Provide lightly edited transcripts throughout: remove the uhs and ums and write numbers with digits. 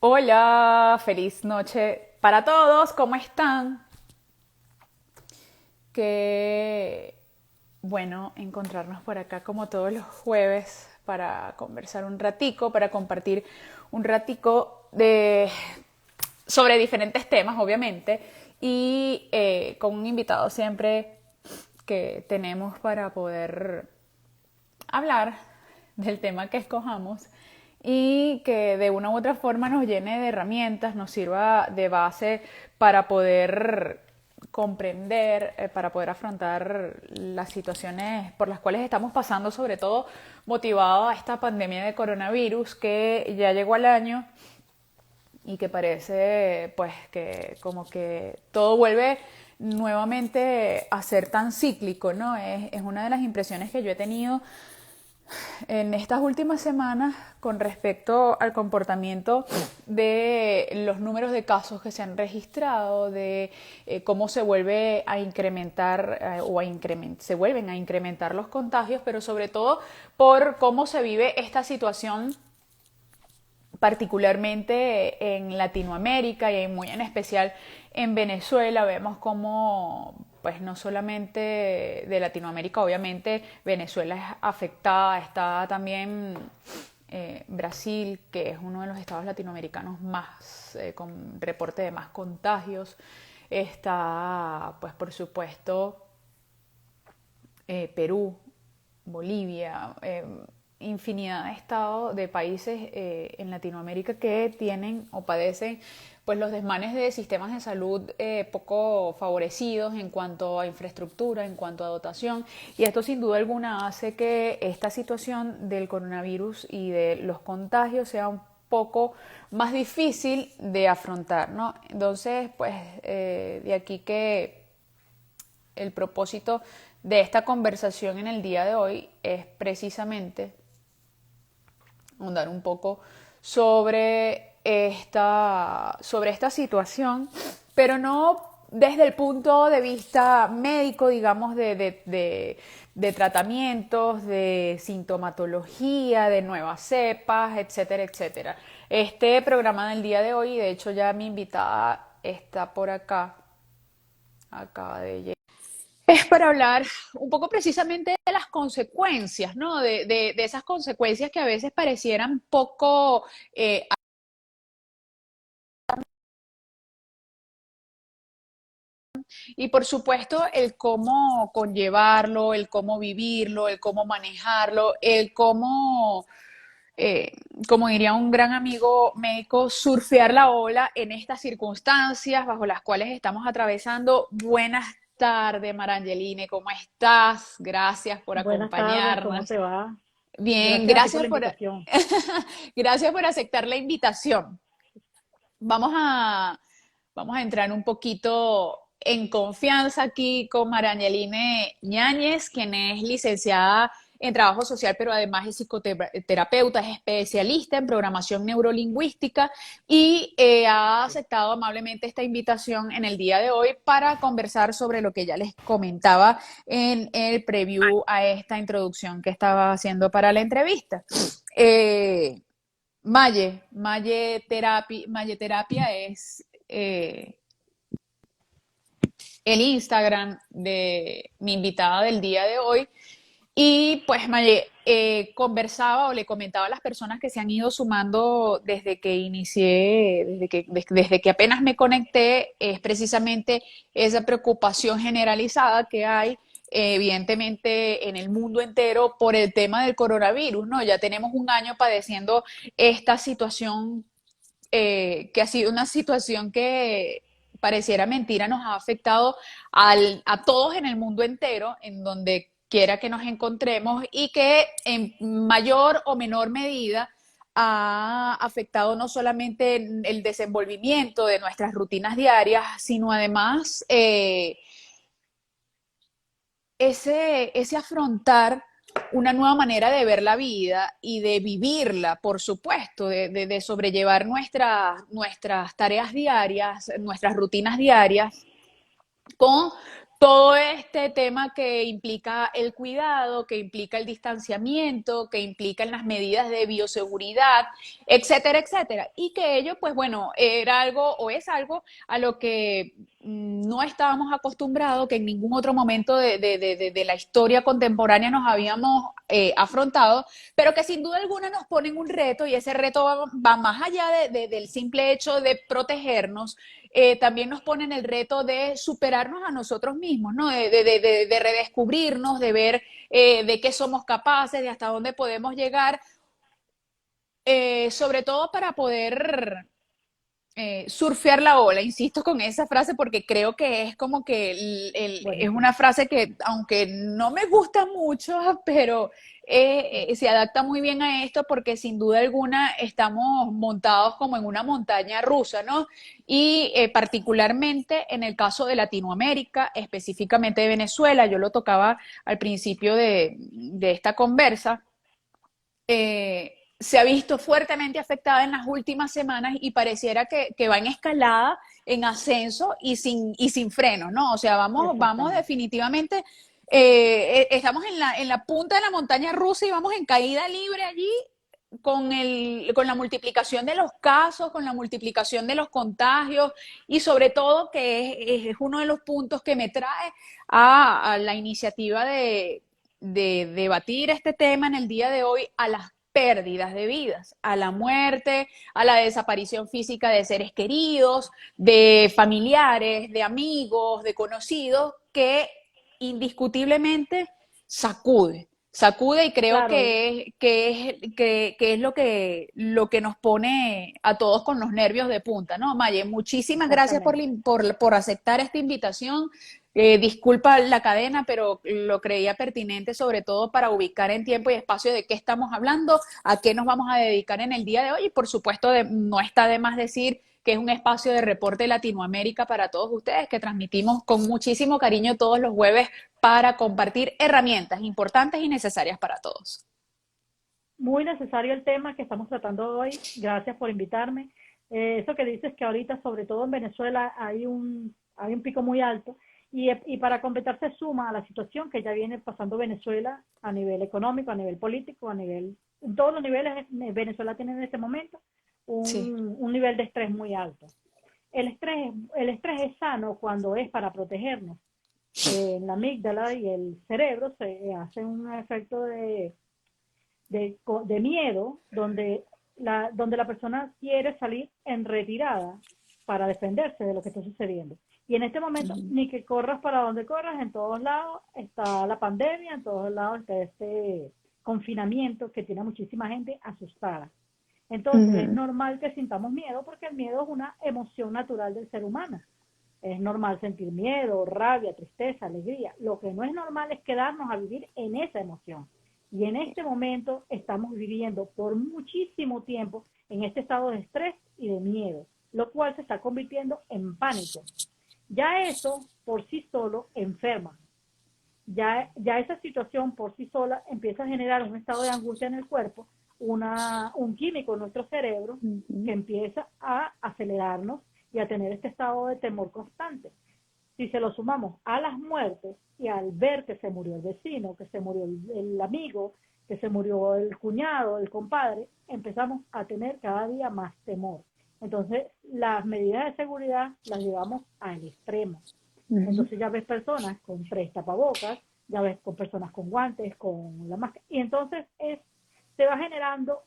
Hola, feliz noche para todos, ¿cómo están? Qué bueno encontrarnos por acá como todos los jueves para conversar un ratico, para compartir un ratico sobre diferentes temas, obviamente, y con un invitado siempre que tenemos para poder hablar del tema que escojamos y que de una u otra forma nos llene de herramientas, nos sirva de base para poder comprender, para poder afrontar las situaciones por las cuales estamos pasando, sobre todo motivado a esta pandemia de coronavirus que ya llegó al año y que parece pues que como que todo vuelve nuevamente a ser tan cíclico, ¿no? Es una de las impresiones que yo he tenido en estas últimas semanas con respecto al comportamiento de los números de casos que se han registrado, de cómo se vuelve a incrementar se vuelven a incrementar los contagios, pero sobre todo por cómo se vive esta situación particularmente en Latinoamérica y muy en especial en Venezuela. Vemos como pues no solamente de Latinoamérica, obviamente Venezuela es afectada, está también Brasil, que es uno de los estados latinoamericanos más con reporte de más contagios, está pues por supuesto Perú, Bolivia, infinidad de estados, de países en Latinoamérica que tienen o padecen pues los desmanes de sistemas de salud poco favorecidos en cuanto a infraestructura, en cuanto a dotación, y esto sin duda alguna hace que esta situación del coronavirus y de los contagios sea un poco más difícil de afrontar, ¿no? Entonces, pues de aquí que el propósito de esta conversación en el día de hoy es precisamente ahondar un poco sobre esta situación, pero no desde el punto de vista médico, digamos, de tratamientos, de sintomatología, de nuevas cepas, etcétera, etcétera. Este programa del día de hoy, de hecho ya mi invitada está por acá, acaba de llegar, es para hablar un poco precisamente de las consecuencias, ¿no? De esas consecuencias que a veces parecieran poco y por supuesto el cómo conllevarlo, el cómo vivirlo, el cómo manejarlo, el cómo, eh, como diría un gran amigo médico, surfear la ola en estas circunstancias bajo las cuales estamos atravesando. Buenas tardes, Marangeline, ¿cómo estás? Gracias por Buenas tardes, ¿cómo acompañarnos. te va? Bien, Gracias a ti por la invitación. gracias por aceptar la invitación. Vamos a, vamos a entrar un poquito en confianza aquí con Marangeline Ñáñez, quien es licenciada en trabajo social, pero además es psicoterapeuta, es especialista en programación neurolingüística y ha aceptado amablemente esta invitación en el día de hoy para conversar sobre lo que ya les comentaba en el preview a esta introducción que estaba haciendo para la entrevista. Eh, Maye Terapia es el Instagram de mi invitada del día de hoy. Y pues Maye, conversaba o le comentaba a las personas que se han ido sumando desde que inicié, desde que apenas me conecté, es precisamente esa preocupación generalizada que hay evidentemente en el mundo entero por el tema del coronavirus, ¿no? Ya tenemos un año padeciendo esta situación que ha sido una situación que pareciera mentira, nos ha afectado a todos en el mundo entero, en donde quiera que nos encontremos y que en mayor o menor medida ha afectado no solamente el desenvolvimiento de nuestras rutinas diarias, sino además ese afrontar una nueva manera de ver la vida y de vivirla, por supuesto, de sobrellevar nuestras tareas diarias, nuestras rutinas diarias, con todo este tema que implica el cuidado, que implica el distanciamiento, que implica las medidas de bioseguridad, etcétera, etcétera. Y que ello, pues bueno, era algo o es algo a lo que no estábamos acostumbrados, que en ningún otro momento de la historia contemporánea nos habíamos afrontado, pero que sin duda alguna nos ponen un reto y ese reto va más allá del simple hecho de protegernos. También nos ponen el reto de superarnos a nosotros mismos, ¿no? De redescubrirnos, de ver de qué somos capaces, de hasta dónde podemos llegar, sobre todo para poder surfear la ola, insisto con esa frase porque creo que es como que es Buenísimo. una frase que, aunque no me gusta mucho, pero se adapta muy bien a esto porque sin duda alguna estamos montados como en una montaña rusa, ¿no? Y particularmente en el caso de Latinoamérica, específicamente de Venezuela, yo lo tocaba al principio de esta conversa, se ha visto fuertemente afectada en las últimas semanas y pareciera que va en escalada, en ascenso y sin freno, ¿no? O sea, vamos Exactamente. definitivamente, estamos en la punta de la montaña rusa y vamos en caída libre allí con la multiplicación de los casos, con la multiplicación de los contagios y sobre todo que es uno de los puntos que me trae a la iniciativa de debatir este tema en el día de hoy, a las pérdidas de vidas, a la muerte, a la desaparición física de seres queridos, de familiares, de amigos, de conocidos, que indiscutiblemente sacude. Sacude y creo Claro, que es lo que nos pone a todos con los nervios de punta, ¿no? Maye, muchísimas gracias exactamente. por aceptar esta invitación. Disculpa la cadena, pero lo creía pertinente sobre todo para ubicar en tiempo y espacio de qué estamos hablando, a qué nos vamos a dedicar en el día de hoy y por supuesto no está de más decir que es un espacio de reporte Latinoamérica para todos ustedes que transmitimos con muchísimo cariño todos los jueves para compartir herramientas importantes y necesarias para todos. Muy necesario el tema que estamos tratando hoy. Gracias por invitarme. Eso que dices que ahorita, sobre todo en Venezuela, hay un pico muy alto y para completar se suma a la situación que ya viene pasando Venezuela a nivel económico, a nivel político, en todos los niveles. Venezuela tiene en este momento Sí. un nivel de estrés muy alto. El estrés es sano cuando es para protegernos. En la amígdala y el cerebro se hace un efecto de miedo, donde la persona quiere salir en retirada para defenderse de lo que está sucediendo. Y en este momento, ni que corras para donde corras, en todos lados está la pandemia, en todos lados está este confinamiento que tiene a muchísima gente asustada. Entonces, es normal que sintamos miedo porque el miedo es una emoción natural del ser humano. Es normal sentir miedo, rabia, tristeza, alegría. Lo que no es normal es quedarnos a vivir en esa emoción. Y en este momento estamos viviendo por muchísimo tiempo en este estado de estrés y de miedo, lo cual se está convirtiendo en pánico. Ya eso por sí solo enferma. Ya esa situación por sí sola empieza a generar un estado de angustia en el cuerpo, un químico en nuestro cerebro que empieza a acelerarnos y a tener este estado de temor constante. Si se lo sumamos a las muertes y al ver que se murió el vecino, que se murió el amigo, que se murió el cuñado, el compadre, empezamos a tener cada día más temor. Entonces, las medidas de seguridad las llevamos al extremo. Entonces ya ves personas con tres tapabocas, ya ves con personas con guantes, con la máscara, y entonces se va generando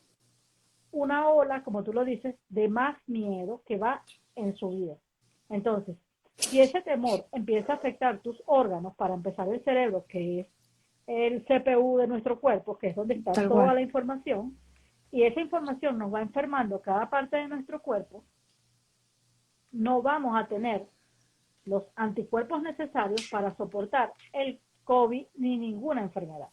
una ola, como tú lo dices, de más miedo que va en su vida. Entonces, si ese temor empieza a afectar tus órganos, para empezar el cerebro, que es el CPU de nuestro cuerpo, que es donde está Tal toda cual. la información, y esa información nos va enfermando cada parte de nuestro cuerpo, no vamos a tener los anticuerpos necesarios para soportar el COVID ni ninguna enfermedad.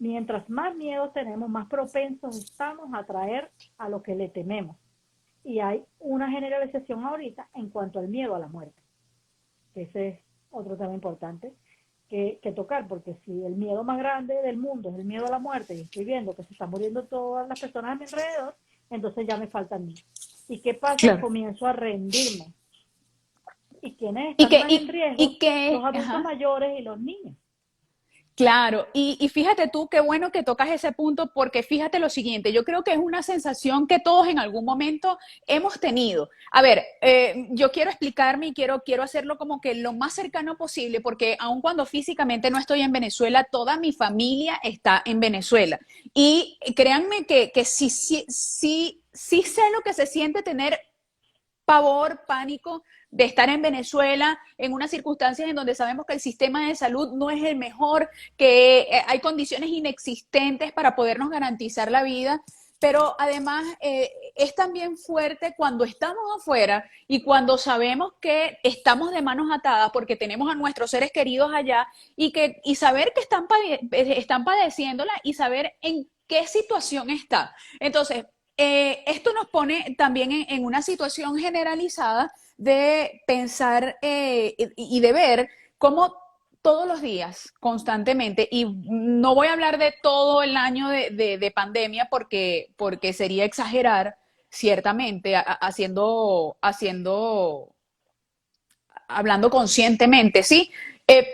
Mientras más miedo tenemos, más propensos estamos a traer a lo que le tememos. Y hay una generalización ahorita en cuanto al miedo a la muerte. Ese es otro tema importante que tocar, porque si el miedo más grande del mundo es el miedo a la muerte, y estoy viendo que se están muriendo todas las personas a mi alrededor, entonces ya me falta a mí. ¿Y qué pasa? Claro. Comienzo a rendirme. y quienes Y están que, más en riesgo, los adultos ajá. mayores y los niños. Claro, y fíjate tú qué bueno que tocas ese punto, porque fíjate lo siguiente, yo creo que es una sensación que todos en algún momento hemos tenido. A ver, yo quiero explicarme y quiero hacerlo como que lo más cercano posible, porque aun cuando físicamente no estoy en Venezuela, toda mi familia está en Venezuela. Y créanme que sí sé lo que se siente tener pavor, pánico de estar en Venezuela en unas circunstancias en donde sabemos que el sistema de salud no es el mejor, que hay condiciones inexistentes para podernos garantizar la vida, pero además es también fuerte cuando estamos afuera y cuando sabemos que estamos de manos atadas porque tenemos a nuestros seres queridos allá y saber que están padeciéndola y saber en qué situación está. Entonces, esto nos pone también en una situación generalizada de pensar y de ver cómo todos los días, constantemente, y no voy a hablar de todo el año de pandemia porque sería exagerar, ciertamente, hablando conscientemente, ¿sí?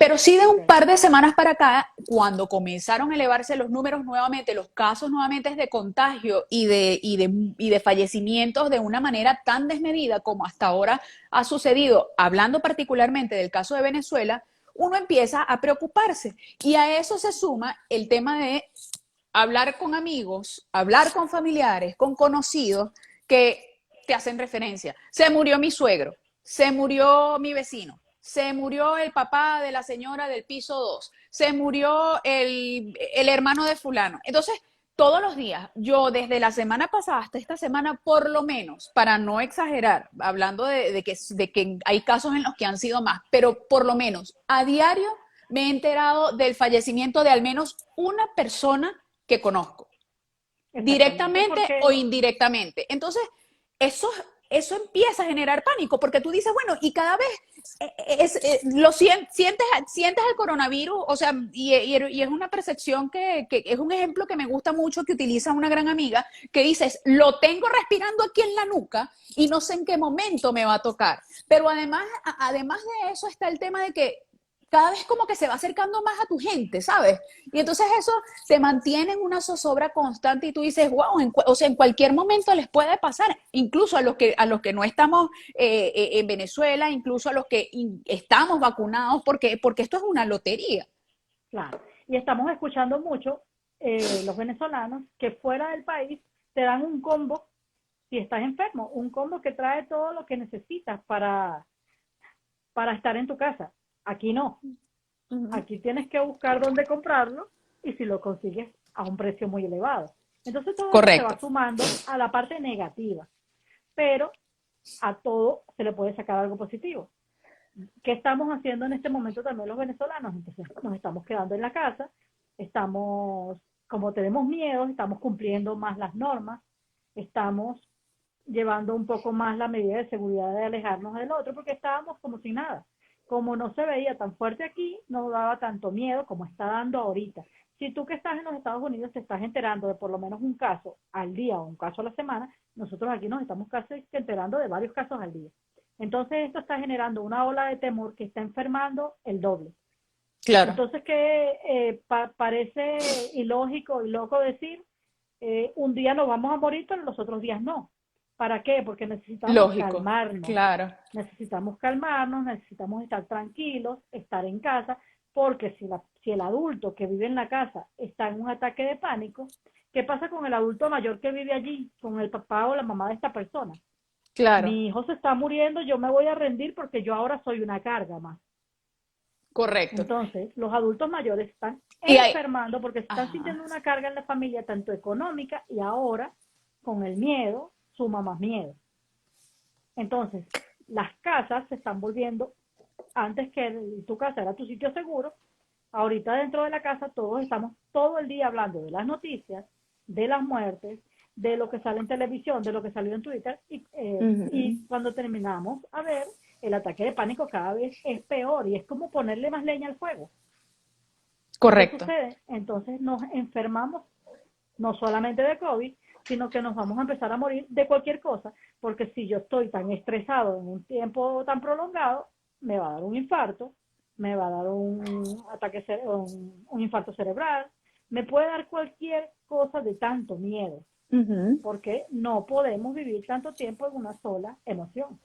Pero sí de un Okay. par de semanas para acá, cuando comenzaron a elevarse los números nuevamente, los casos nuevamente de contagio y de fallecimientos de una manera tan desmedida como hasta ahora ha sucedido, hablando particularmente del caso de Venezuela, uno empieza a preocuparse. Y a eso se suma el tema de hablar con amigos, hablar con familiares, con conocidos que te hacen referencia. Se murió mi suegro, se murió mi vecino, se murió el papá de la señora del piso 2, se murió el hermano de fulano. Entonces, todos los días, yo desde la semana pasada hasta esta semana, por lo menos, para no exagerar, hablando de que hay casos en los que han sido más, pero por lo menos a diario me he enterado del fallecimiento de al menos una persona que conozco, Exactamente, directamente o porque indirectamente. Entonces, eso, eso empieza a generar pánico, porque tú dices, bueno, y cada vez sientes el coronavirus, o sea, y es una percepción que es un ejemplo que me gusta mucho, que utiliza una gran amiga, que dices, lo tengo respirando aquí en la nuca y no sé en qué momento me va a tocar. Pero además de eso está el tema de que cada vez como que se va acercando más a tu gente, ¿sabes? Y entonces eso te mantiene en una zozobra constante y tú dices, wow, o sea, en cualquier momento les puede pasar, incluso a los que no estamos en Venezuela, incluso a los que estamos vacunados, porque esto es una lotería. claro, y estamos escuchando mucho los venezolanos que fuera del país te dan un combo si estás enfermo, un combo que trae todo lo que necesitas para estar en tu casa. Aquí no, Uh-huh. aquí tienes que buscar dónde comprarlo y si lo consigues a un precio muy elevado. Entonces todo eso se Correcto, va sumando a la parte negativa, pero a todo se le puede sacar algo positivo. ¿Qué estamos haciendo en este momento también los venezolanos? Entonces nos estamos quedando en la casa, estamos, como tenemos miedo, estamos cumpliendo más las normas, estamos llevando un poco más la medida de seguridad de alejarnos del otro, porque estábamos como sin nada. Como no se veía tan fuerte aquí, no daba tanto miedo como está dando ahorita. Si tú que estás en los Estados Unidos te estás enterando de por lo menos un caso al día o un caso a la semana, nosotros aquí nos estamos casi enterando de varios casos al día. Entonces esto está generando una ola de temor que está enfermando el doble. claro, Entonces que parece ilógico y loco decir, un día nos vamos a morir, pero los otros días no. ¿Para qué? Porque lógico, claro, necesitamos estar tranquilos, estar en casa, porque si el adulto que vive en la casa está en un ataque de pánico, ¿qué pasa con el adulto mayor que vive allí, con el papá o la mamá de esta persona? claro, Mi hijo se está muriendo, yo me voy a rendir porque yo ahora soy una carga más. correcto. Entonces, los adultos mayores están Y hay, enfermando porque están sintiendo ajá, una carga en la familia, tanto económica y ahora con el miedo suma más miedo. Entonces, las casas se están volviendo, antes que tu casa era tu sitio seguro, ahorita dentro de la casa todos estamos todo el día hablando de las noticias, de las muertes, de lo que sale en televisión, de lo que salió en Twitter, y uh-huh, cuando terminamos a ver, el ataque de pánico cada vez es peor y es como ponerle más leña al fuego. ¿Qué correcto. sucede? Entonces nos enfermamos no solamente de COVID, sino que nos vamos a empezar a morir de cualquier cosa, porque si yo estoy tan estresado en un tiempo tan prolongado, me va a dar un infarto, me va a dar un ataque, un infarto cerebral, me puede dar cualquier cosa de tanto miedo, Ujú. porque no podemos vivir tanto tiempo en una sola emoción.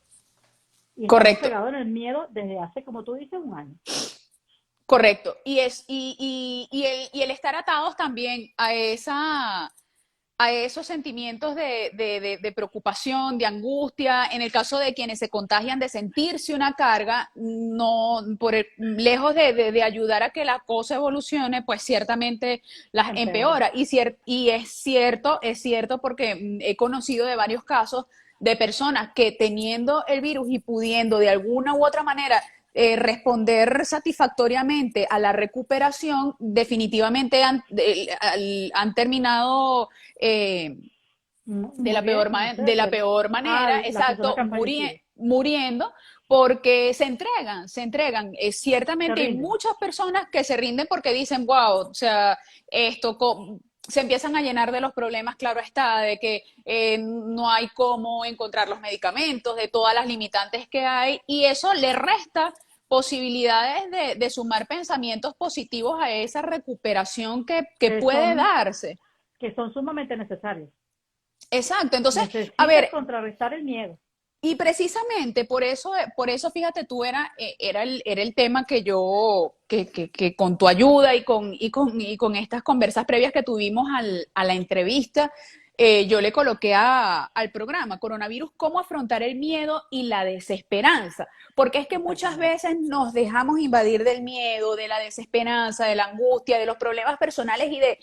Y estamos Correcto. pegados en el miedo desde hace, como tú dices, un año. Correcto. Y el estar atados también a esos sentimientos de preocupación, de angustia, en el caso de quienes se contagian, de sentirse una carga, no, lejos de ayudar a que la cosa evolucione, pues ciertamente las Empeora. empeora. Y es cierto porque he conocido de varios casos de personas que teniendo el virus y pudiendo de alguna u otra manera responder satisfactoriamente a la recuperación, definitivamente han terminado Muriendo, no sé, de la peor manera, las personas exacto, que han fallecido, muriendo, porque se entregan. se Ciertamente hay rinden. muchas personas que se rinden porque dicen, wow, o sea, esto se empiezan a llenar de los problemas, claro está, de que no hay cómo encontrar los medicamentos, de todas las limitantes que hay, y eso le resta posibilidades de sumar pensamientos positivos a esa recuperación que que puede son, darse. que son sumamente necesarios. Exacto. Entonces, a Necesitas ver, contrarrestar el miedo. y precisamente por eso, fíjate tú, era el tema que yo, que con tu ayuda y con estas conversas previas que tuvimos a la entrevista, yo le coloqué al programa Coronavirus, cómo afrontar el miedo y la desesperanza. Porque es que muchas Exactamente. veces nos dejamos invadir del miedo, de la desesperanza, de la angustia, de los problemas personales y de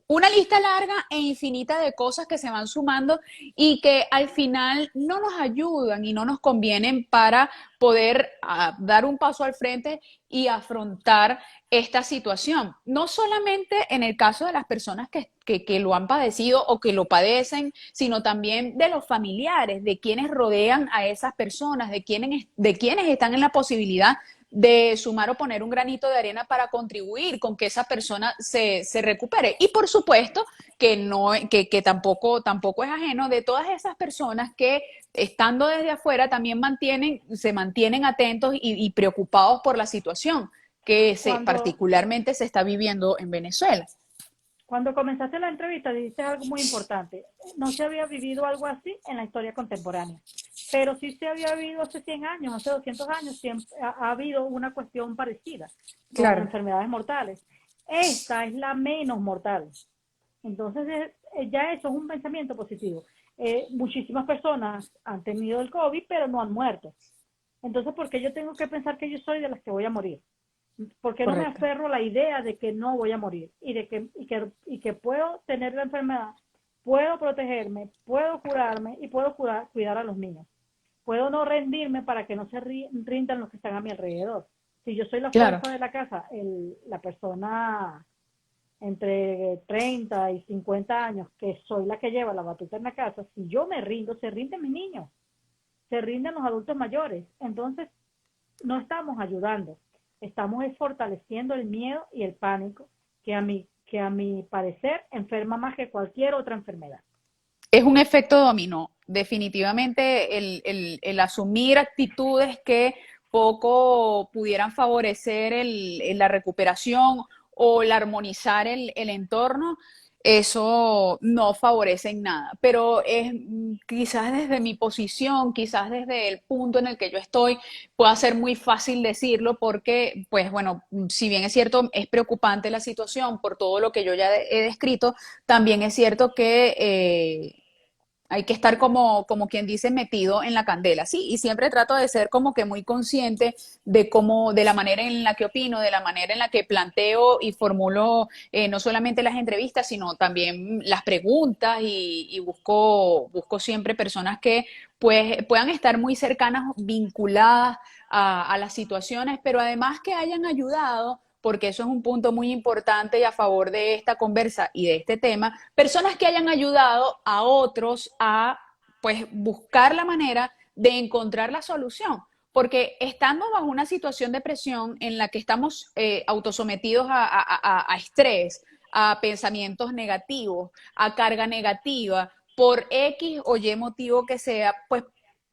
una lista larga e infinita de cosas que se van sumando y que al final no nos ayudan y no nos convienen para poder dar un paso al frente y afrontar esta situación. No solamente en el caso de las personas que lo han padecido o que lo padecen, sino también de los familiares, de quienes rodean a esas personas, de quienes están en la posibilidad de sumar o poner un granito de arena para contribuir con que esa persona se recupere. Y por supuesto que, no, que tampoco es ajeno de todas esas personas que estando desde afuera también se mantienen atentos y preocupados por la situación que Cuando, particularmente se está viviendo en Venezuela. cuando comenzaste la entrevista, dijiste algo muy importante. No se había vivido algo así en la historia contemporánea, pero sí se había vivido hace 100 años, hace 200 años, siempre ha habido una cuestión parecida con Claro. enfermedades mortales. Esta es la menos mortal. Entonces, ya eso es un pensamiento positivo. Muchísimas personas han tenido el COVID, pero no han muerto. Entonces, ¿por qué yo tengo que pensar que yo soy de las que voy a morir? ¿Por qué no me Correcto. aferro a la idea de que no voy a morir y que puedo tener la enfermedad, puedo protegerme, puedo curarme y puedo cuidar a los míos? Puedo no rendirme para que no se rindan los que están a mi alrededor. Si yo soy la Claro. fuerza de la casa, la persona entre 30 y 50 años, que soy la que lleva la batuta en la casa, si yo me rindo, se rinden mis niños, se rinden los adultos mayores. Entonces, no estamos ayudando, estamos fortaleciendo el miedo y el pánico que a mi parecer enferma más que cualquier otra enfermedad. Es un efecto dominó. Definitivamente el asumir actitudes que poco pudieran favorecer la recuperación o el armonizar el entorno, eso no favorece en nada. Pero es quizás desde mi posición, quizás desde el punto en el que yo estoy, pueda ser muy fácil decirlo porque, pues bueno, si bien es cierto, es preocupante la situación por todo lo que yo ya he descrito, también es cierto que hay que estar como quien dice metido en la candela, sí, y siempre trato de ser como que muy consciente de la manera en la que opino, de la manera en la que planteo y formulo no solamente las entrevistas, sino también las preguntas y busco siempre personas que pues puedan estar muy cercanas, vinculadas a las situaciones, pero además que hayan ayudado porque eso es un punto muy importante y a favor de esta conversa y de este tema, personas que hayan ayudado a otros a pues buscar la manera de encontrar la solución. Porque estando bajo una situación de presión en la que estamos autosometidos a estrés, a pensamientos negativos, a carga negativa, por X o Y motivo que sea, pues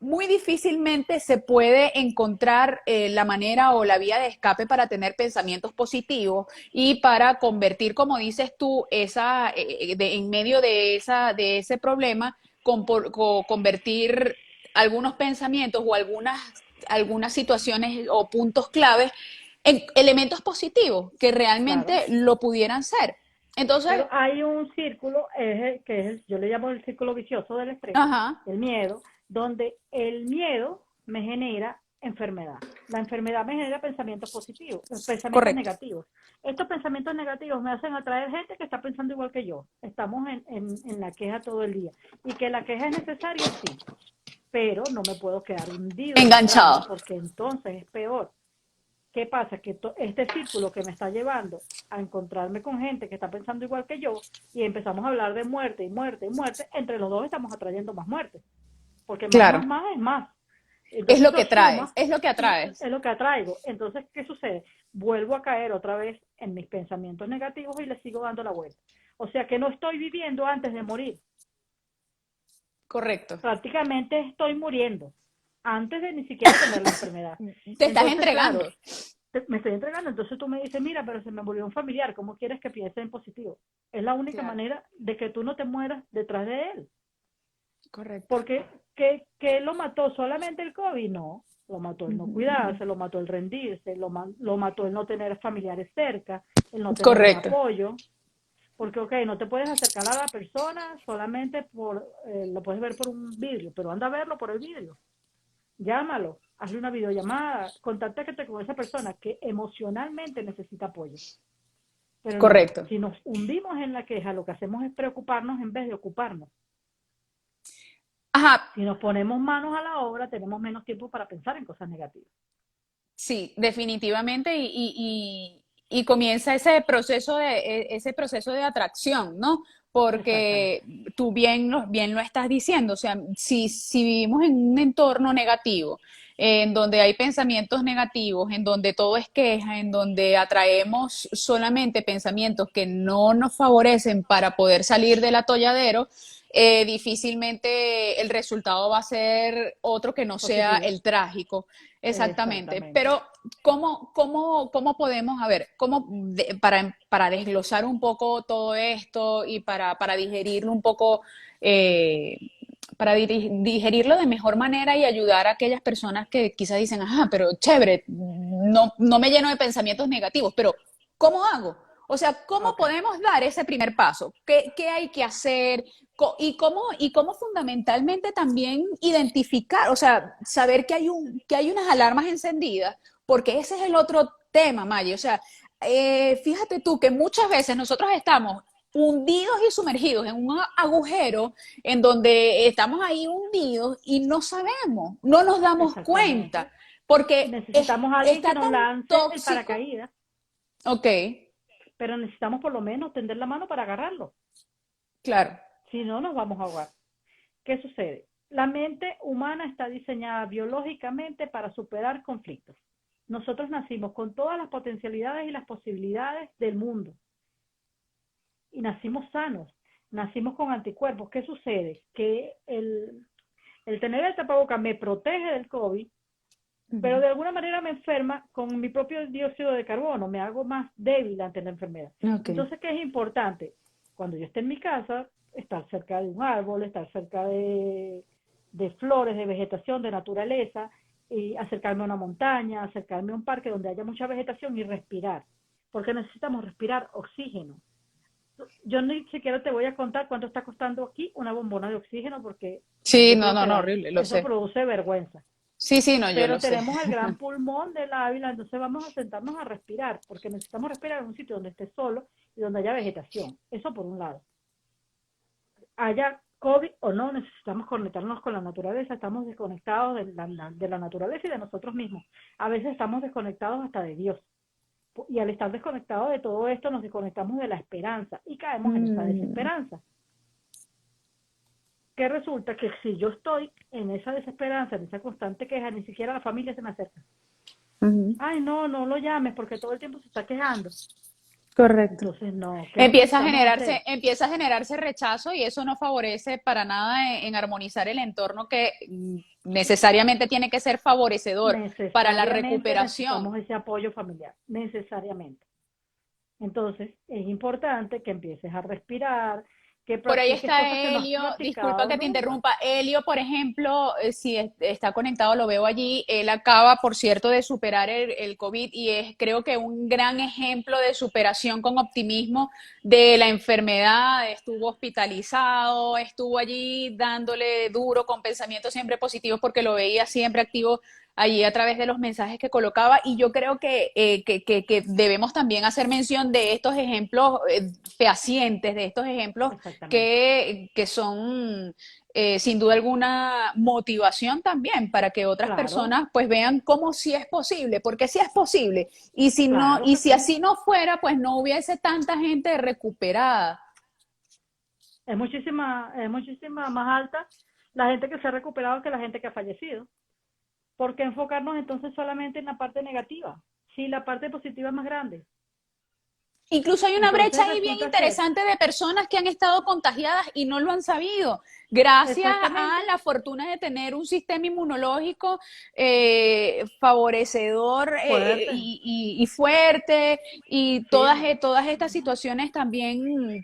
muy difícilmente se puede encontrar la manera o la vía de escape para tener pensamientos positivos y para convertir, como dices tú, en medio de ese problema, convertir algunos pensamientos o algunas situaciones o puntos claves en elementos positivos que Claro. realmente lo pudieran ser. Entonces, Pero hay un círculo, yo le llamo el círculo vicioso del estrés, ajá, el miedo, donde el miedo me genera enfermedad. La enfermedad me genera pensamientos positivos, pensamientos correcto, negativos. Estos pensamientos negativos me hacen atraer gente que está pensando igual que yo. Estamos en la queja todo el día. Y que la queja es necesaria, sí, pero no me puedo quedar hundido en el drama, enganchado. porque entonces es peor. ¿Qué pasa? Que este círculo que me está llevando a encontrarme con gente que está pensando igual que yo y empezamos a hablar de muerte y muerte y muerte, entre los dos estamos atrayendo más muerte, porque Claro, más es más. es Entonces lo eso que traes, suma es lo que y atraes. es lo que atraigo. Entonces, ¿qué sucede? Vuelvo a caer otra vez en mis pensamientos negativos y le sigo dando la vuelta. O sea que no estoy viviendo antes de morir, Correcto. prácticamente estoy muriendo antes de ni siquiera tener la enfermedad. Te estás Entonces, claro, entregando. me estoy entregando. Entonces tú me dices, mira, pero se me murió un familiar, ¿cómo quieres que piense en positivo? Es la única Claro, manera de que tú no te mueras detrás de él. correcto. Porque, ¿qué lo mató? ¿Solamente el COVID? No. Lo mató el no cuidarse, lo mató el rendirse, lo mató el no tener familiares cerca, el no tener un Correcto. apoyo. Porque, ok, no te puedes acercar a la persona solamente lo puedes ver por un vidrio, pero anda a verlo por el vidrio. Llámalo, hazle una videollamada, contáctate con esa persona que emocionalmente necesita apoyo. Pero no, Correcto. si nos hundimos en la queja, lo que hacemos es preocuparnos en vez de ocuparnos. Ajá, Si nos ponemos manos a la obra, tenemos menos tiempo para pensar en cosas negativas. sí, definitivamente. Y comienza ese proceso de atracción, ¿no? Exactamente. Porque tú bien lo estás diciendo. O sea, si vivimos en un entorno negativo, en donde hay pensamientos negativos, en donde todo es queja, en donde atraemos solamente pensamientos que no nos favorecen para poder salir del atolladero, difícilmente el resultado va a ser otro que no sea Positivo. el trágico. Exactamente. Exactamente. Pero, ¿cómo podemos, a ver, para desglosar un poco todo esto y para digerirlo un poco, eh, digerirlo de mejor manera y ayudar a aquellas personas que quizás dicen, ajá, pero chévere, no me lleno de pensamientos negativos, pero ¿cómo hago? O sea, ¿cómo Ok. podemos dar ese primer paso? ¿Qué hay que hacer? Y cómo fundamentalmente también identificar, o sea, saber que hay unas alarmas encendidas, porque ese es el otro tema, Maggie. O sea, fíjate tú que muchas veces nosotros estamos hundidos y sumergidos en un agujero en donde estamos ahí hundidos y no sabemos, no nos damos cuenta, Exactamente. porque Necesitamos a alguien que está nos tan lance el tóxico. paracaídas, Ok, pero necesitamos por lo menos tender la mano para agarrarlo. claro. Si no, nos vamos a ahogar. ¿Qué sucede? La mente humana está diseñada biológicamente para superar conflictos. Nosotros nacimos con todas las potencialidades y las posibilidades del mundo y nacimos sanos, nacimos con anticuerpos. ¿Qué sucede? Que el tener el tapabocas me protege del COVID, pero Ujú. de alguna manera me enferma con mi propio dióxido de carbono, me hago más débil ante la enfermedad. Ok. Entonces, ¿qué es importante? Cuando yo esté en mi casa, estar cerca de un árbol, estar cerca de flores, de vegetación, de naturaleza, y acercarme a una montaña, acercarme a un parque donde haya mucha vegetación y respirar, porque necesitamos respirar oxígeno. Yo ni siquiera te voy a contar cuánto está costando aquí una bombona de oxígeno, porque Sí, yo no, creo no, que no, horrible, lo eso sé. produce vergüenza. Sí, sí, no, yo lo Pero sé. tenemos el gran pulmón del Ávila, entonces vamos a sentarnos a respirar, porque necesitamos respirar en un sitio donde esté solo y donde haya vegetación. Eso por un lado. Haya COVID o no, necesitamos conectarnos con la naturaleza, estamos desconectados de la naturaleza y de nosotros mismos. A veces estamos desconectados hasta de Dios. Y al estar desconectados de todo esto, nos desconectamos de la esperanza y caemos en esa Mm, desesperanza. Que resulta que si yo estoy en esa desesperanza, en esa constante queja, ni siquiera la familia se me acerca. ujú. Ay, no, no lo llames porque todo el tiempo se está quejando. Correcto. Entonces, no, ¿qué necesitamos hacer? Empieza a generarse rechazo y eso no favorece para nada en armonizar el entorno que necesariamente tiene que ser favorecedor para la Necesariamente recuperación. necesitamos ese apoyo familiar, necesariamente. Entonces, es importante que empieces a respirar, que Por ahí practiques está cosas que no has Helio, disculpa practicado que te nunca. interrumpa. Helio, por ejemplo, si está conectado, lo veo allí. Él acaba, por cierto, de superar el COVID y es creo que un gran ejemplo de superación con optimismo de la enfermedad. Estuvo hospitalizado, estuvo allí dándole duro con pensamientos siempre positivos porque lo veía siempre activo allí a través de los mensajes que colocaba y yo creo que debemos también hacer mención de estos ejemplos fehacientes, de estos ejemplos Exactamente. que son sin duda alguna motivación también para que otras Claro, personas pues vean cómo sí es posible, porque sí es posible y si no claro y que si sí. así no fuera pues no hubiese tanta gente recuperada. Es muchísima más alta la gente que se ha recuperado que la gente que ha fallecido. ¿Por qué enfocarnos entonces solamente en la parte negativa? Si la parte positiva es más grande. Incluso hay una brecha Entonces ahí bien resulta ser, interesante de personas que han estado contagiadas y no lo han sabido, gracias a exactamente, la fortuna de tener un sistema inmunológico favorecedor fuerte. y fuerte y Sí, todas estas situaciones también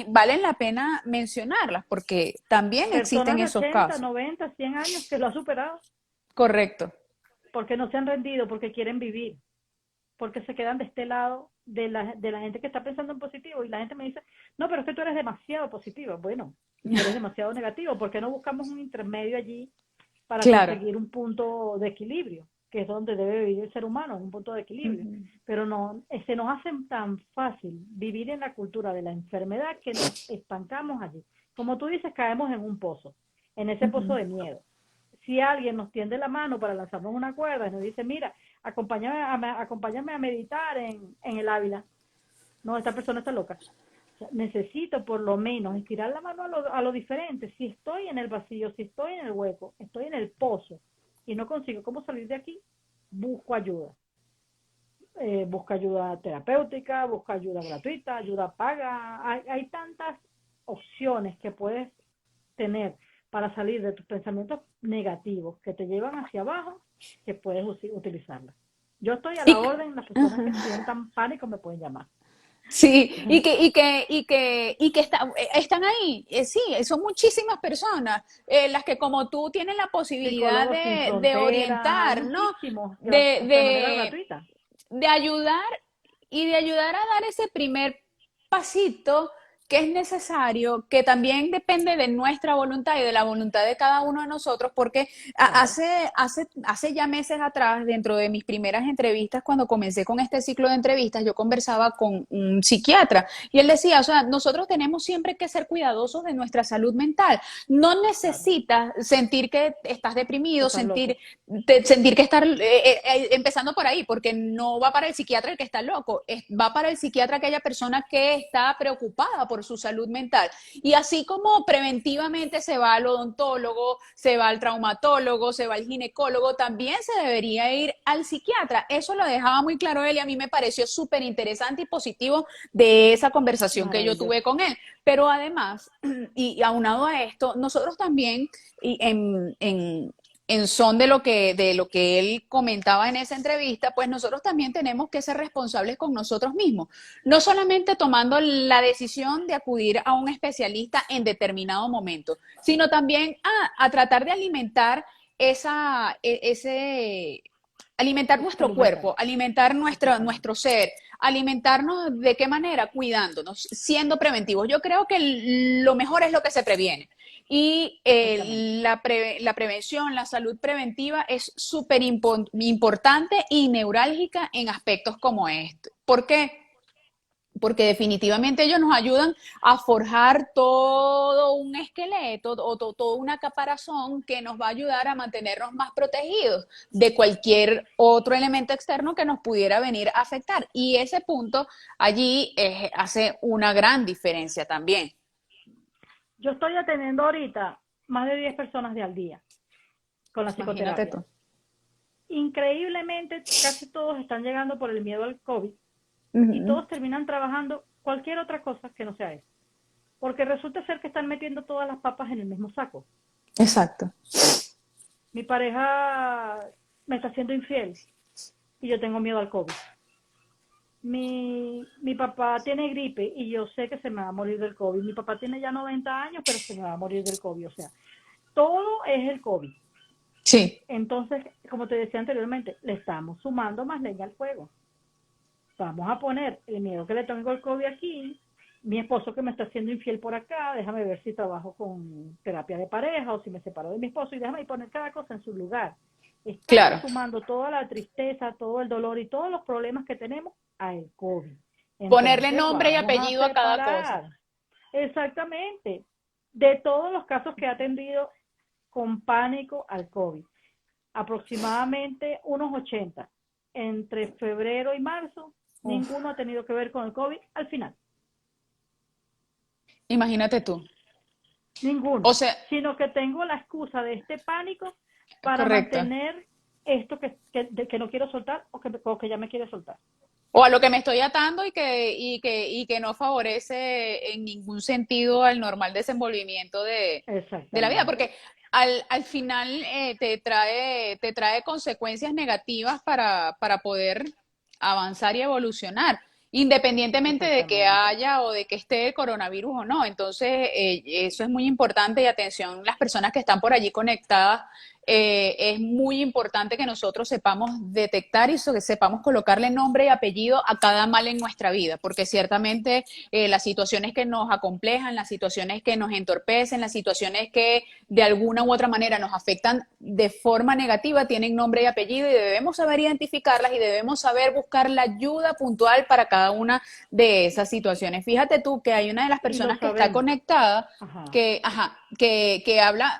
valen la pena mencionarlas porque también personas existen de esos 80, casos. 90, 100 años que lo ha superado Correcto. porque no se han rendido, porque quieren vivir, porque se quedan de este lado de la gente que está pensando en positivo y la gente me dice, no, pero es que tú eres demasiado positiva. Bueno, y tú eres demasiado negativo, ¿por qué no buscamos un intermedio allí para Claro. conseguir un punto de equilibrio, que es donde debe vivir el ser humano, un punto de equilibrio? Ujú. Pero no, se nos hace tan fácil vivir en la cultura de la enfermedad que nos estancamos allí. Como tú dices, caemos en un pozo, en ese pozo Ujú. de miedo. Si alguien nos tiende la mano para lanzarnos una cuerda y nos dice, mira, acompáñame a meditar en el Ávila, no, esta persona está loca. O sea, necesito por lo menos estirar la mano a lo diferente. Si estoy en el vacío, si estoy en el hueco, estoy en el pozo y no consigo cómo salir de aquí, busco ayuda. Busca ayuda terapéutica, busca ayuda gratuita, ayuda paga. Hay tantas opciones que puedes tener para salir de tus pensamientos negativos que te llevan hacia abajo que puedes utilizarlas. Yo estoy a la Y, orden, las personas que sientan pánico me pueden llamar. sí, están ahí. Sí, son muchísimas personas las que como tú tienen la posibilidad Psicólogos sin de fronteras, hay orientar, ¿no? muchísimos De, de manera de, gratuita. de ayudar y de ayudar a dar ese primer pasito que es necesario, que también depende de nuestra voluntad y de la voluntad de cada uno de nosotros, porque Claro, hace ya meses atrás, dentro de mis primeras entrevistas, cuando comencé con este ciclo de entrevistas, yo conversaba con un psiquiatra y él decía, o sea, nosotros tenemos siempre que ser cuidadosos de nuestra salud mental. No claro, necesitas sentir que estás que deprimido, estás loco. sentir que estar empezando por ahí, porque no va para el psiquiatra el que está loco, va para el psiquiatra aquella persona que está preocupada por su salud mental. Y así como preventivamente se va al odontólogo, se va al traumatólogo, se va al ginecólogo, también se debería ir al psiquiatra. Eso lo dejaba muy claro él y a mí me pareció súper interesante y positivo de esa conversación que yo tuve Maravilloso. con él. Pero además, y aunado a esto, nosotros también y en son de lo que él comentaba en esa entrevista, pues nosotros también tenemos que ser responsables con nosotros mismos, no solamente tomando la decisión de acudir a un especialista en determinado momento, sino también a tratar de alimentar ese alimentar nuestro Salud mental. cuerpo, alimentar Exactamente. nuestro ser, alimentarnos de qué manera, cuidándonos, siendo preventivos. Yo creo que lo mejor es lo que se previene. Y Exactamente. la prevención, la salud preventiva es súper importante y neurálgica en aspectos como este. ¿Por qué? Porque definitivamente ellos nos ayudan a forjar todo un esqueleto o toda una caparazón que nos va a ayudar a mantenernos más protegidos de cualquier otro elemento externo que nos pudiera venir a afectar. Y ese punto allí hace una gran diferencia también. Yo estoy atendiendo ahorita más de 10 personas de al día con la Imagínate psicoterapia. tú. Increíblemente, casi todos están llegando por el miedo al COVID, y Ujú. todos terminan trabajando cualquier otra cosa que no sea eso. Porque resulta ser que están metiendo todas las papas en el mismo saco. Exacto. Mi pareja me está haciendo infiel y yo tengo miedo al COVID. Mi papá tiene gripe y yo sé que se me va a morir del COVID. Mi papá tiene ya 90 años, pero se me va a morir del COVID. O sea, todo es el COVID. Sí, Entonces, como te decía anteriormente, le estamos sumando más leña al fuego. Vamos a poner el miedo que le tengo al COVID aquí, mi esposo que me está haciendo infiel por acá, déjame ver si trabajo con terapia de pareja o si me separo de mi esposo y déjame poner cada cosa en su lugar. Estamos claro. sumando toda la tristeza, todo el dolor y todos los problemas que tenemos al COVID. Ponerle Entonces nombre y vamos a apellido a cada cosa. separar exactamente de todos los casos que ha atendido con pánico al COVID. Aproximadamente unos 80. Entre febrero y marzo, Uf, ninguno ha tenido que ver con el COVID al final. imagínate tú. O Ninguno. sea, Sino que tengo la excusa de este pánico para correcto. mantener esto que no quiero soltar o que ya me quiere soltar. O a lo que me estoy atando y que no favorece en ningún sentido al normal desenvolvimiento de la vida, Exactamente. porque al final te trae consecuencias negativas para poder avanzar y evolucionar, independientemente de que Exactamente. haya o de que esté el coronavirus o no. Entonces, eso es muy importante y atención, las personas que están por allí conectadas, es muy importante que nosotros sepamos detectar y que sepamos colocarle nombre y apellido a cada mal en nuestra vida, porque ciertamente las situaciones que nos acomplejan, las situaciones que nos entorpecen, las situaciones que de alguna u otra manera nos afectan de forma negativa tienen nombre y apellido y debemos saber identificarlas y debemos saber buscar la ayuda puntual para cada una de esas situaciones. Fíjate tú que hay una de las Y lo personas que está sabemos. conectada Ajá. que habla,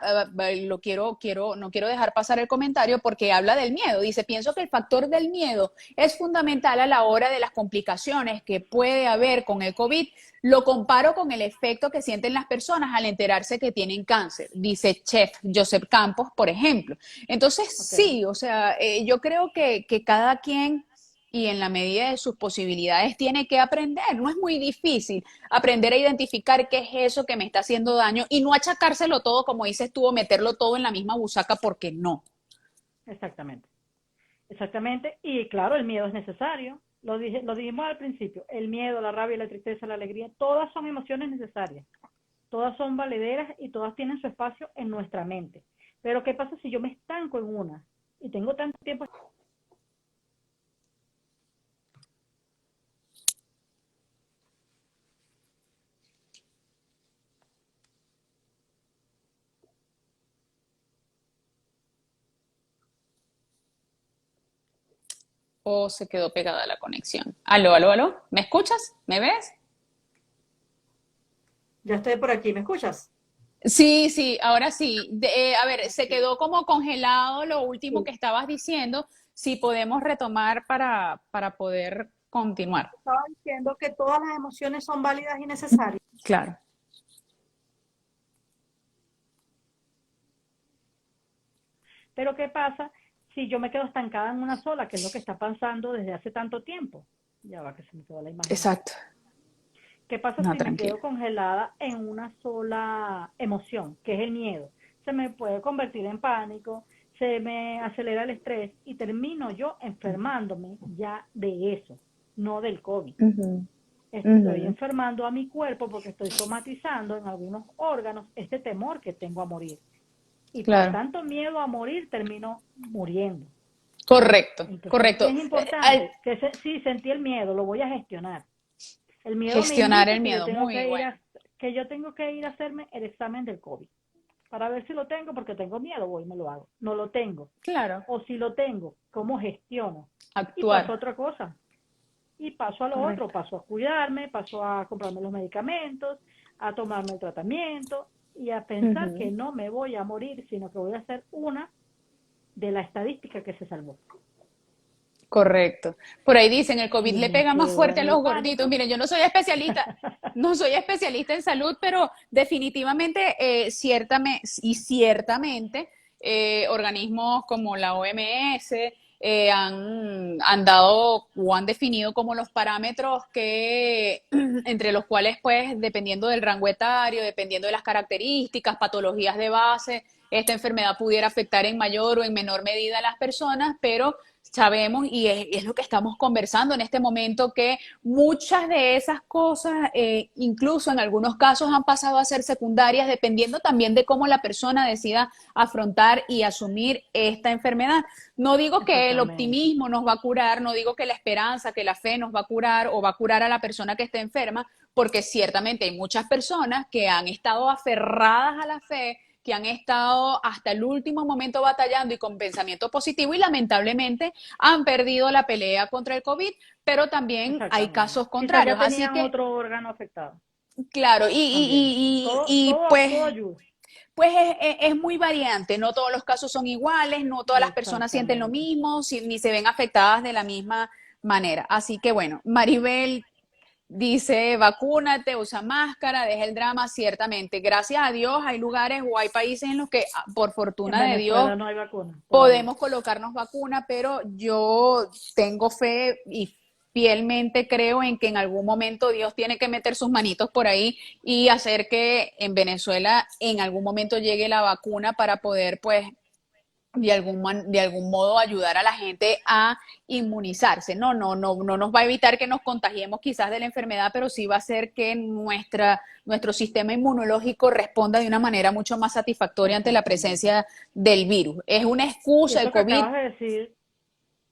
no quiero dejar pasar el comentario porque habla del miedo. Dice, pienso que el factor del miedo es fundamental a la hora de las complicaciones que puede haber con el COVID. Lo comparo con el efecto que sienten las personas al enterarse que tienen cáncer, dice Chef Joseph Campos, por ejemplo. Entonces, Ok. sí, o sea, yo creo que cada quien y en la medida de sus posibilidades tiene que aprender. No es muy difícil aprender a identificar qué es eso que me está haciendo daño y no achacárselo todo, como dices tú, o meterlo todo en la misma busaca porque no. Exactamente. Exactamente. Y claro, el miedo es necesario. Lo dijimos al principio. El miedo, la rabia, la tristeza, la alegría, todas son emociones necesarias. Todas son valederas y todas tienen su espacio en nuestra mente. Pero ¿qué pasa si yo me estanco en una y tengo tanto tiempo? O se quedó pegada la conexión. Aló, aló, aló. ¿Me escuchas? ¿Me ves? Ya estoy por aquí, ¿me escuchas? Sí, sí, ahora sí. A ver, se Okay. quedó como congelado lo último Sí, que estabas diciendo. Si podemos retomar para poder continuar. estaba diciendo que todas las emociones son válidas y necesarias. Claro. Pero ¿qué pasa si yo me quedo estancada en una sola, que es lo que está pasando desde hace tanto tiempo? Ya va que se me quedó la imagen aquí. Exacto. ¿Qué pasa No, si me quedo tranquila. congelada en una sola emoción, que es el miedo? Se me puede convertir en pánico, se me acelera el estrés y termino yo enfermándome ya de eso, no del COVID. Ujú, Estoy ujú. enfermando a mi cuerpo porque estoy somatizando en algunos órganos este temor que tengo a morir. Y por Claro. tanto miedo a morir termino muriendo. Correcto, Entonces correcto. es importante que sí sentí el miedo, lo voy a gestionar. El miedo me Gestionar el indica que yo miedo, tengo muy que ir bueno. a hacerme el examen del COVID para ver si lo tengo porque tengo miedo, voy y me lo hago. No lo tengo. Claro, O si lo tengo, ¿cómo gestiono? Y paso a actuar. otra cosa. Y paso a lo otro, Correcto. paso a cuidarme, paso a comprarme los medicamentos, a tomarme el tratamiento y a pensar que Ujú. no me voy a morir, sino que voy a ser una de la estadística que se salvó. Correcto. Por ahí dicen, el COVID Y le me pega más quedo fuerte en a el los gorditos. pánico. Miren, yo no soy especialista, no soy especialista en salud, pero definitivamente, ciertamente, organismos como la OMS han dado o han definido como los parámetros que, entre los cuales, pues, dependiendo del rango etario, dependiendo de las características, patologías de base, esta enfermedad pudiera afectar en mayor o en menor medida a las personas, pero sabemos, y es lo que estamos conversando en este momento, que muchas de esas cosas, incluso en algunos casos, han pasado a ser secundarias, dependiendo también de cómo la persona decida afrontar y asumir esta enfermedad. No digo que el Exactamente. optimismo nos va a curar, no digo que la esperanza, que la fe nos va a curar o va a curar a la persona que esté enferma, porque ciertamente hay muchas personas que han estado aferradas a la fe, que han estado hasta el último momento batallando y con pensamiento positivo y lamentablemente han perdido la pelea contra el COVID, pero también hay Exactamente. casos Quizás ya contrarios. Así tenían que, otro órgano afectado claro, también. pues, Todo ayuda. pues es muy variante, no todos los casos son iguales, no todas las personas sienten lo Exactamente. mismo, ni se ven afectadas de la misma manera. Así que bueno, Maribel dice, vacúnate, usa máscara, deja el drama, ciertamente. Gracias a Dios hay lugares o hay países en los que, por En fortuna de Dios, Venezuela no hay vacuna todavía. podemos colocarnos vacuna, pero yo tengo fe y fielmente creo en que en algún momento Dios tiene que meter sus manitos por ahí y hacer que en Venezuela en algún momento llegue la vacuna para poder, pues, de algún modo ayudar a la gente a inmunizarse. No nos va a evitar que nos contagiemos quizás de la enfermedad, pero sí va a hacer que nuestro sistema inmunológico responda de una manera mucho más satisfactoria ante la Exactamente. presencia del virus. Es una Y excusa el eso que COVID. acabas de decir,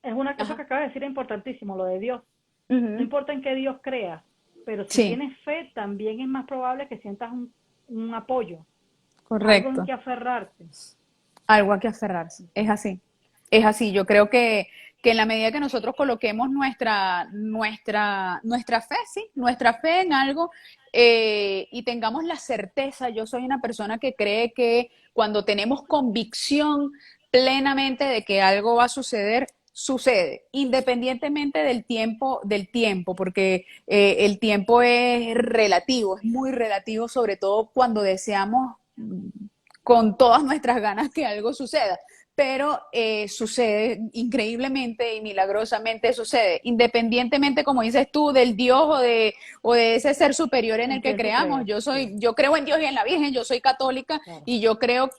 eso que Ajá. acabas de decir es importantísimo, lo de Dios. No Ujú. importa en qué Dios creas, pero si Sí, tienes fe, también es más probable que sientas un apoyo, algo en correcto. que aferrarte. Algo a que aferrarse. Es así. Es así. Yo creo que en la medida que nosotros coloquemos nuestra fe, sí, nuestra fe en algo y tengamos la certeza, yo soy una persona que cree que cuando tenemos convicción plenamente de que algo va a suceder, sucede, independientemente del tiempo, porque el tiempo es relativo, es muy relativo, sobre todo cuando deseamos con todas nuestras ganas que algo suceda. Pero sucede increíblemente y milagrosamente sucede, independientemente, como dices tú, del Dios o de ese ser superior en En el que quien tú creamos. creas, sí, Yo creo en Dios y en la Virgen, yo soy católica claro. y yo creo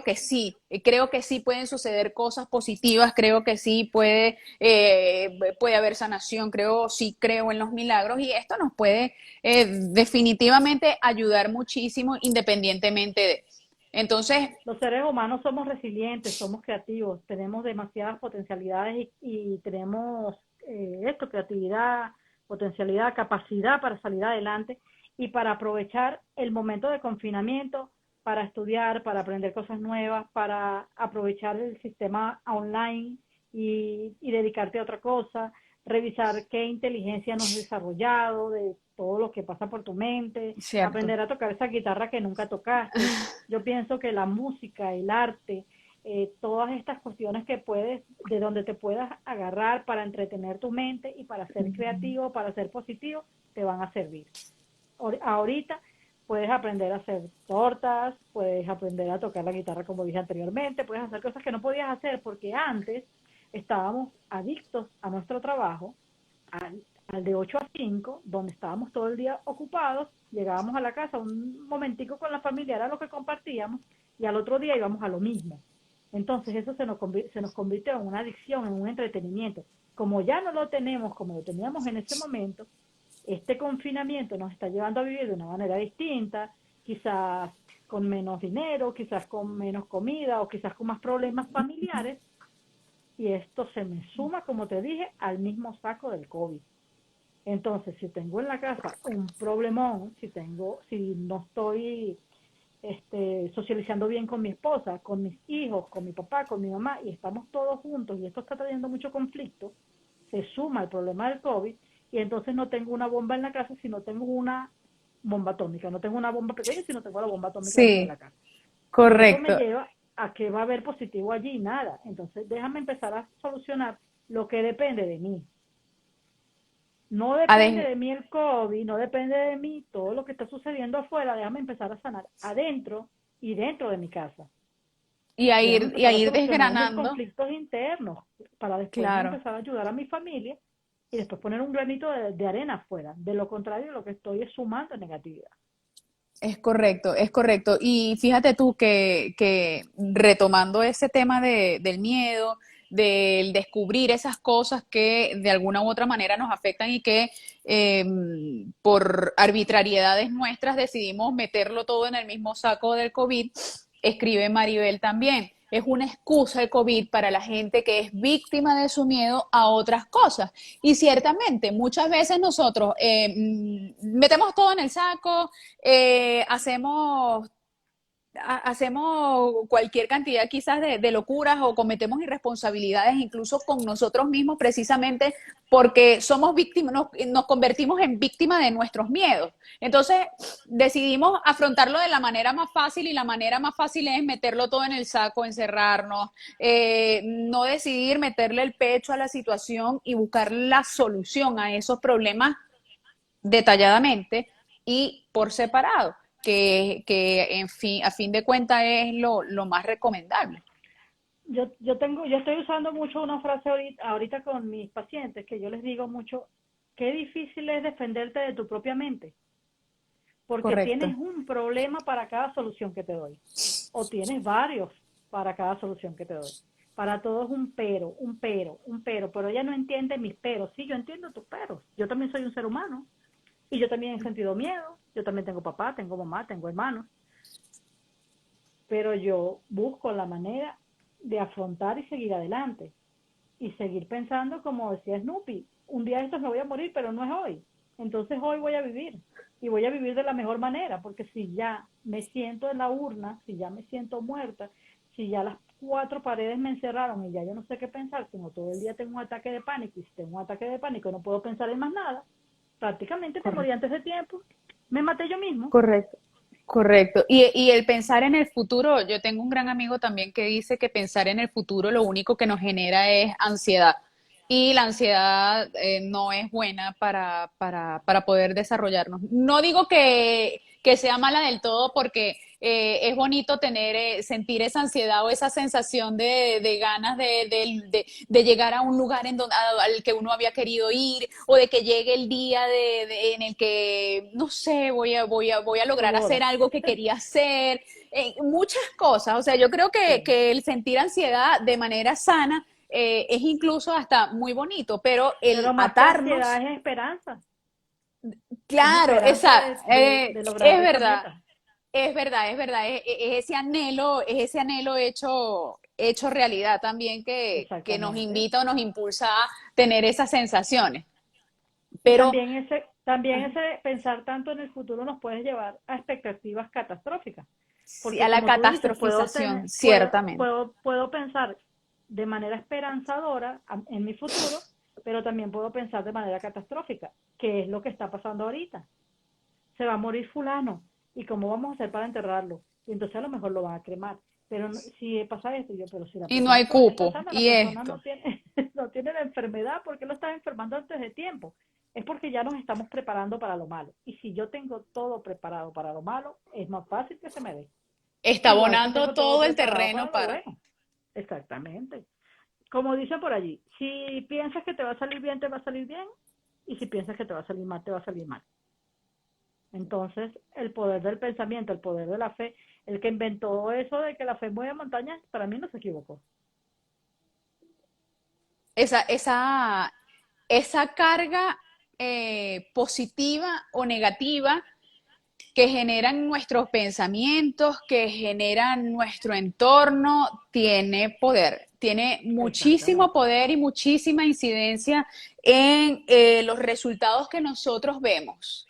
que sí pueden suceder cosas positivas, creo que sí puede haber sanación, sí creo en los milagros y esto nos puede definitivamente ayudar muchísimo independientemente de. Entonces, Los seres humanos somos resilientes, somos creativos, tenemos demasiadas potencialidades y tenemos creatividad, potencialidad, capacidad para salir adelante y para aprovechar el momento de confinamiento para estudiar, para aprender cosas nuevas, para aprovechar el sistema online y dedicarte a otra cosa, revisar qué inteligencia no has desarrollado, de todo lo que pasa por tu mente, cierto. aprender a tocar esa guitarra que nunca tocaste. Yo pienso que la música, el arte, todas estas cuestiones que puedes, de donde te puedas agarrar para entretener tu mente y para ser creativo, para ser positivo, te van a servir. Ahorita puedes aprender a hacer tortas, puedes aprender a tocar la guitarra como dije anteriormente, puedes hacer cosas que no podías hacer porque antes estábamos adictos a nuestro trabajo, al de 8 a 5, donde estábamos todo el día ocupados, llegábamos a la casa un momentico con la familia, era lo que compartíamos, y al otro día íbamos a lo mismo. Entonces eso se nos convirtió en una adicción, en un entretenimiento. Como ya no lo tenemos como lo teníamos en ese momento, este confinamiento nos está llevando a vivir de una manera distinta, quizás con menos dinero, quizás con menos comida o quizás con más problemas familiares, y esto se me suma, como te dije, al mismo saco del COVID. Entonces, si tengo en la casa un problemón, si no estoy socializando bien con mi esposa, con mis hijos, con mi papá, con mi mamá, y estamos todos juntos y esto está trayendo mucho conflicto, se suma el problema del COVID y entonces no tengo una bomba en la casa, sino tengo una bomba atómica. No tengo una bomba pequeña, sino tengo la bomba atómica dentro de Sí, la casa. Y eso me correcto. lleva a que va a haber positivo allí, nada. Entonces déjame empezar a solucionar lo que depende de mí. No depende Ade- de mí el COVID, no depende de mí todo lo que está sucediendo afuera, déjame empezar a sanar adentro y dentro de mi casa. y a empezar a ir solucionar mis desgranando, conflictos internos para después claro. empezar a ayudar a mi familia y después poner un granito de arena afuera. De lo contrario, lo que estoy es sumando negatividad. Es correcto, es correcto. Y fíjate tú que retomando ese tema del miedo, del descubrir esas cosas que de alguna u otra manera nos afectan y que por arbitrariedades nuestras decidimos meterlo todo en el mismo saco del COVID, escribe Maribel también. Es una excusa el COVID para la gente que es víctima de su miedo a otras cosas. Y ciertamente, muchas veces nosotros metemos todo en el saco, hacemos hacemos cualquier cantidad quizás de locuras o cometemos irresponsabilidades incluso con nosotros mismos precisamente porque somos víctimas, nos convertimos en víctimas de nuestros miedos. Entonces decidimos afrontarlo de la manera más fácil y la manera más fácil es meterlo todo en el saco, encerrarnos, no decidir meterle el pecho a la situación y buscar la solución a esos problemas detalladamente y por separado, que en fin, a fin de cuentas es lo más recomendable. Yo estoy usando mucho una frase ahorita con mis pacientes que yo les digo mucho, qué difícil es defenderte de tu propia mente, porque Correcto. tienes un problema para cada solución que te doy, o tienes varios para cada solución que te doy. Para todo es un pero, un pero, un pero ella no entiende mis peros. Sí, yo entiendo tus peros. Yo también soy un ser humano y yo también he sentido miedo. Yo también tengo papá, tengo mamá, tengo hermanos, pero yo busco la manera de afrontar y seguir adelante y seguir pensando como decía Snoopy, un día de estos me voy a morir, pero no es hoy. Entonces hoy voy a vivir y voy a vivir de la mejor manera, porque si ya me siento en la urna, si ya me siento muerta, si ya las cuatro paredes me encerraron y ya yo no sé qué pensar, sino todo el día tengo un ataque de pánico y si tengo un ataque de pánico no puedo pensar en más nada, prácticamente me morí Correcto. antes de tiempo, me maté yo mismo. Correcto. Correcto. Y el pensar en el futuro, yo tengo un gran amigo también que dice que pensar en el futuro lo único que nos genera es ansiedad. Y la ansiedad no es buena para poder desarrollarnos. No digo que sea mala del todo porque es bonito tener, sentir esa ansiedad o esa sensación de ganas de llegar a un lugar en donde, al que uno había querido ir o de que llegue el día en el que, no sé, voy a Tu lograr hacer boda. algo que quería hacer. Muchas cosas. O sea, yo creo Sí. que el sentir ansiedad de manera sana es incluso hasta muy bonito, pero el Pero más que ansiedad atarnos, es esperanza. Es claro, esperanza de lograr es esa verdad, meta. es verdad, es verdad, es ese anhelo hecho realidad también que nos Exactamente. invita o nos impulsa a tener esas sensaciones. Y Pero también ese pensar tanto en el futuro nos puede llevar a expectativas catastróficas. sí, Porque a la como tú dices, catastrofización, ciertamente. puedo pensar de manera esperanzadora en mi futuro, pero también puedo pensar de manera catastrófica, que es lo que está pasando ahorita. Se va a morir fulano, ¿y cómo vamos a hacer para enterrarlo? Y entonces a lo mejor lo van a cremar. Pero si pasa esto, pero si la Y no persona hay que lo está cupo, enterrando, la y persona no esto. tiene, no tiene la enfermedad, ¿por qué lo estás enfermando antes de tiempo? Es porque ya nos estamos preparando para lo malo. Y si yo tengo todo preparado para lo malo, es más fácil que se me dé. Está Igual si abonando tengo todo todo el preparado terreno para lo para... bueno. Exactamente. Como dicen por allí, si piensas que te va a salir bien, te va a salir bien. Y si piensas que te va a salir mal, te va a salir mal. Entonces, el poder del pensamiento, el poder de la fe, el que inventó eso de que la fe mueve montañas, para mí no se equivocó. esa, esa, esa carga positiva o negativa que generan nuestros pensamientos, que generan nuestro entorno, tiene poder, tiene muchísimo Exactamente, poder y muchísima incidencia en los resultados que nosotros vemos.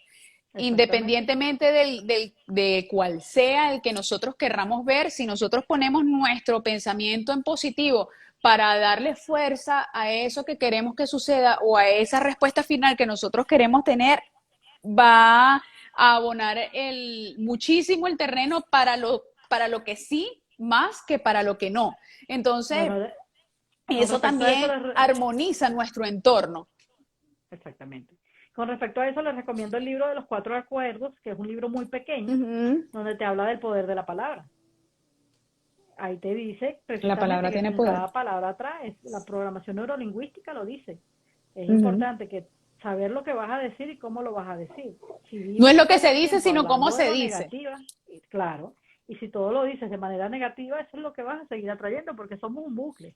exactamente. Independientemente de cuál sea el que nosotros querramos ver, si nosotros ponemos nuestro pensamiento en positivo para darle fuerza a eso que queremos que suceda o a esa respuesta final que nosotros queremos tener, va a abonar muchísimo el terreno para lo que sí, más que para lo que no. Entonces, Bueno, con eso respecto a eso, también armoniza nuestro entorno. exactamente. Con respecto a eso, les recomiendo el libro de los cuatro acuerdos, que es un libro muy Uh pequeño, -huh. donde te habla del poder de la palabra. ahí te dice La palabra precisamente que tiene con poder. cada palabra traes, la programación neurolingüística lo dice. Es Ujú. importante que saber lo que vas a decir y cómo lo vas a decir. Si No es vives lo que todo se el dice, tiempo sino cómo hablando de se lo dice. negativa, claro, y si todo lo dices de manera negativa, eso es lo que vas a seguir atrayendo porque somos un bucle.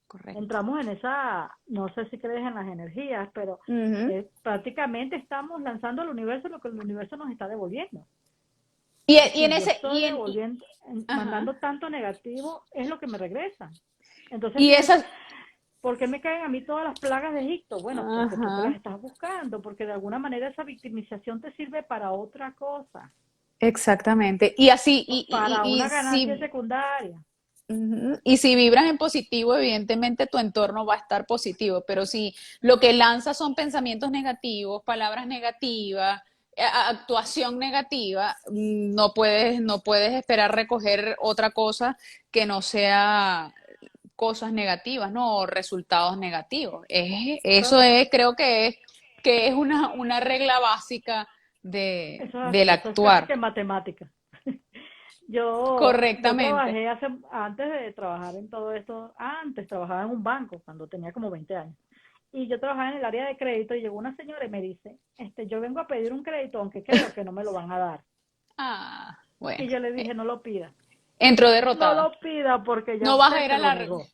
Correcto. Entramos en esa, no sé si crees en las energías, pero Ujú. prácticamente estamos lanzando al universo lo que el universo nos está devolviendo. Y Y en si yo ese, estoy devolviendo, ajá. mandando tanto negativo, es lo que me regresa. Entonces Y tú dices, esas, ¿por qué me caen a mí todas las plagas de Egipto? Bueno, porque tú te las ajá, estás buscando, porque de alguna manera esa victimización te sirve para otra cosa, exactamente. Y así, para y una ganancia si, secundaria. ujú, y si vibras en positivo, evidentemente tu entorno va a estar positivo, pero si lo que lanzas son pensamientos negativos, palabras negativas, actuación negativa, no puedes esperar recoger otra cosa que no sea cosas negativas, ¿no? O resultados negativos. Eso Eso, es, creo que es una regla básica eso es del así, eso es casi actuar que matemática. Yo correctamente. trabajé antes de trabajar en todo esto, antes trabajaba en un banco cuando tenía como 20 años. Y yo trabajaba en el área de crédito y llegó una señora y me dice, yo vengo a pedir un crédito aunque creo que no me lo van a dar. Ah, Y bueno, yo le dije, no lo pida. entró No derrotada. lo pida porque ya No vas a usted ir se a lo la, negó.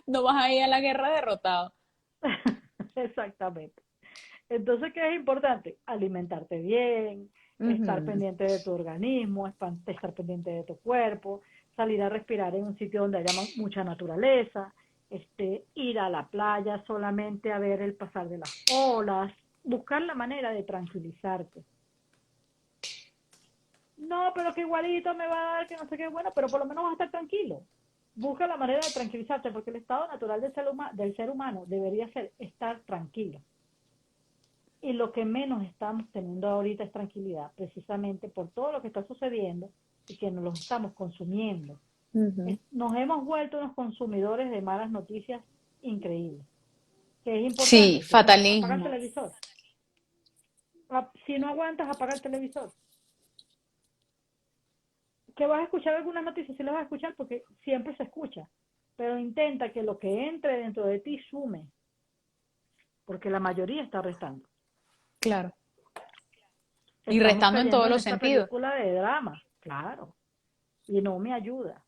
no vas a ir a la guerra derrotado. Exactamente. Entonces, ¿qué es importante? Alimentarte bien, estar Ujú. pendiente de tu organismo, estar pendiente de tu cuerpo, salir a respirar en un sitio donde haya mucha naturaleza, ir a la playa solamente a ver el pasar de las olas, buscar la manera de tranquilizarte. No, pero que igualito me va a dar que no sé qué, bueno, pero por lo menos vas a estar tranquilo. Busca la manera de tranquilizarte, porque el estado natural del ser humano debería ser estar tranquilo. Y lo que menos estamos teniendo ahorita es tranquilidad, precisamente por todo lo que está sucediendo y que nos lo estamos consumiendo. Ujú. Nos hemos vuelto unos consumidores de malas noticias increíbles. Que es Sí, importante, bueno, apaga el fatalismo. televisor. Si no aguantas, apaga el televisor. Que vas a escuchar algunas noticias, sí las vas a escuchar porque siempre se escucha, pero intenta que lo que entre dentro de ti sume, porque la mayoría está restando. Claro. Y Estamos restando en cayendo todos en los esta sentidos. película de drama, claro, y no me ayuda,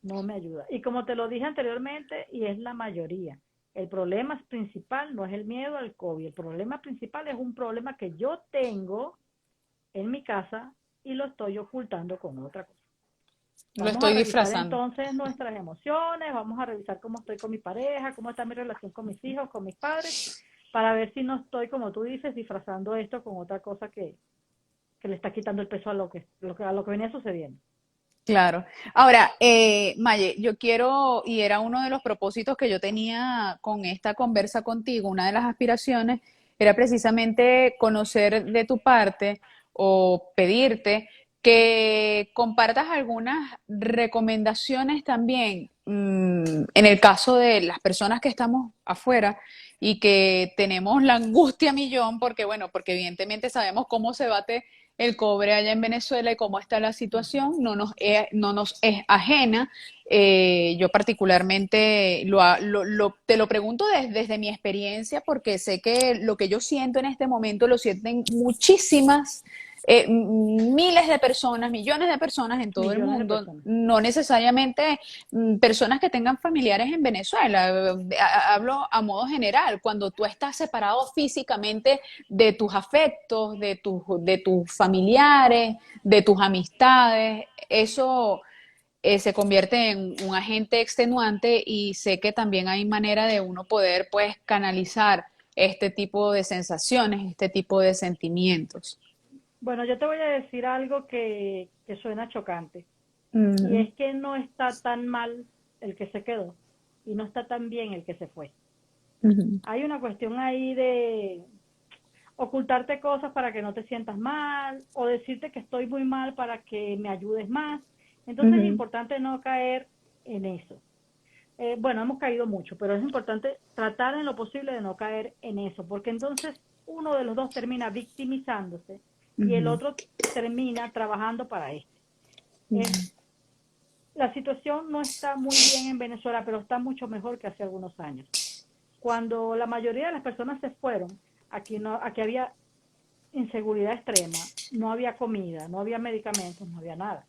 no me ayuda. Y como te lo dije anteriormente, y es la mayoría, el problema principal no es el miedo al COVID, el problema principal es un problema que yo tengo en mi casa y lo estoy ocultando con otra cosa. Lo Vamos a estoy revisar disfrazando. entonces nuestras emociones, vamos a revisar cómo estoy con mi pareja, cómo está mi relación con mis hijos, con mis padres, para ver si no estoy, como tú dices, disfrazando esto con otra cosa que le está quitando el peso a a lo que venía sucediendo. Claro. Ahora, Maye, yo quiero, y era uno de los propósitos que yo tenía con esta conversa contigo, una de las aspiraciones era precisamente conocer de tu parte o pedirte que compartas algunas recomendaciones también, en el caso de las personas que estamos afuera y que tenemos la angustia millón, porque bueno, porque evidentemente sabemos cómo se bate el cobre allá en Venezuela y cómo está la situación, no nos es ajena. Yo particularmente te lo pregunto desde mi experiencia porque sé que lo que yo siento en este momento lo sienten muchísimas, miles de personas, millones de personas en todo el Millones de mundo, personas. no necesariamente personas que tengan familiares en Venezuela. Hablo a modo general, cuando tú estás separado físicamente de tus afectos, de tus familiares, de tus amistades, eso se convierte en un agente extenuante y sé que también hay manera de uno poder pues canalizar este tipo de sensaciones, este tipo de sentimientos. Bueno, yo te voy a decir algo que suena chocante, y Ujú, es que no está tan mal el que se quedó y no está tan bien el que se fue. ujú, Hay una cuestión ahí de ocultarte cosas para que no te sientas mal o decirte que estoy muy mal para que me ayudes más. Entonces es ujú, importante no caer en eso. Bueno, hemos caído mucho, pero es importante tratar en lo posible de no caer en eso, porque entonces uno de los dos termina victimizándose y el ujú, otro termina trabajando para este. Es ujú. la situación no está muy bien en Venezuela, pero está mucho mejor que hace algunos años. Cuando la mayoría de las personas se fueron, aquí había inseguridad extrema, no había comida, no había medicamentos, no había nada.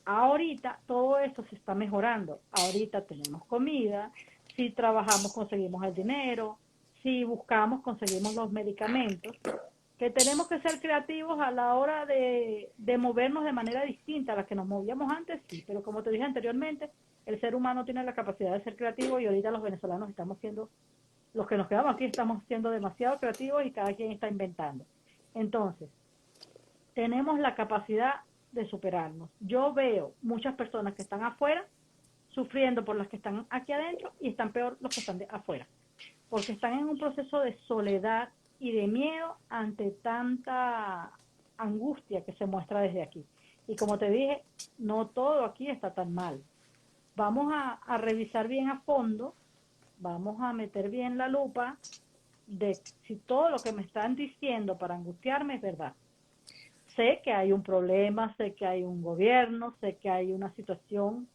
Ahorita todo esto se está mejorando. Ahorita tenemos comida, si trabajamos conseguimos el dinero, si buscamos conseguimos los medicamentos, que tenemos que ser creativos a la hora de movernos de manera distinta a la que nos movíamos antes, sí, pero como te dije anteriormente, el ser humano tiene la capacidad de ser creativo y ahorita los venezolanos estamos siendo, los que nos quedamos aquí estamos siendo demasiado creativos y cada quien está inventando. Entonces, tenemos la capacidad de superarnos. Yo veo muchas personas que están afuera sufriendo por las que están aquí adentro y están peor los que están afuera, porque están en un proceso de soledad y de miedo ante tanta angustia que se muestra desde aquí. Y como te dije, no todo aquí está tan mal. Vamos a revisar bien a fondo, vamos a meter bien la lupa de si todo lo que me están diciendo para angustiarme es verdad. Sé que hay un problema, sé que hay un gobierno, sé que hay una situación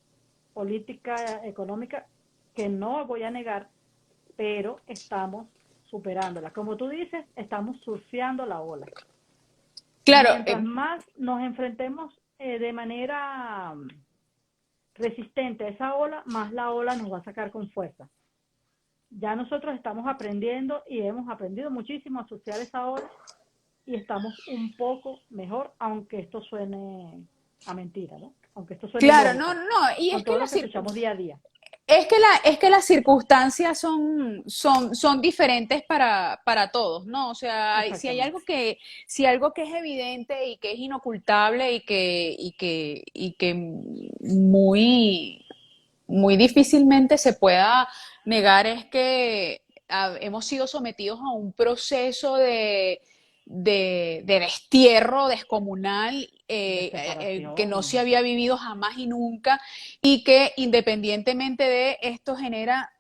política, económica, que no voy a negar, pero estamos superándola. Como tú dices, estamos surfeando la ola. Claro, Mientras más nos enfrentemos de manera resistente a esa ola, más la ola nos va a sacar con fuerza. Ya nosotros estamos aprendiendo y hemos aprendido muchísimo a surfear esa ola y estamos un poco mejor, aunque esto suene a mentira, ¿no? Aunque esto suene claro, no, ilógico, no, no, y con es que todo lo que escuchamos día a día. es que las circunstancias son diferentes para todos, ¿no? O sea, si hay Exactamente. si algo que es evidente y que es inocultable y que muy, muy difícilmente se pueda negar es que hemos sido sometidos a un proceso de destierro descomunal De que no se separación. había vivido jamás y nunca y que independientemente de esto genera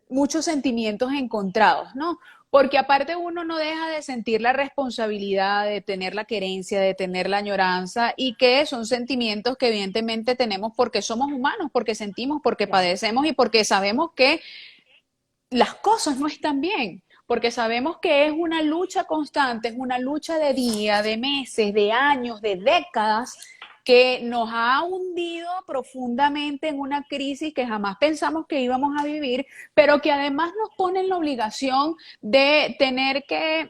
muchos sentimientos encontrados, ¿no? Porque aparte uno no deja de sentir la responsabilidad, de tener la querencia, de tener la añoranza y que son sentimientos que evidentemente tenemos porque somos humanos, porque sentimos, porque Claro. padecemos y porque sabemos que las cosas no están bien, porque sabemos que es una lucha constante, es una lucha de días, de meses, de años, de décadas, que nos ha hundido profundamente en una crisis que jamás pensamos que íbamos a vivir, pero que además nos pone en la obligación de tener que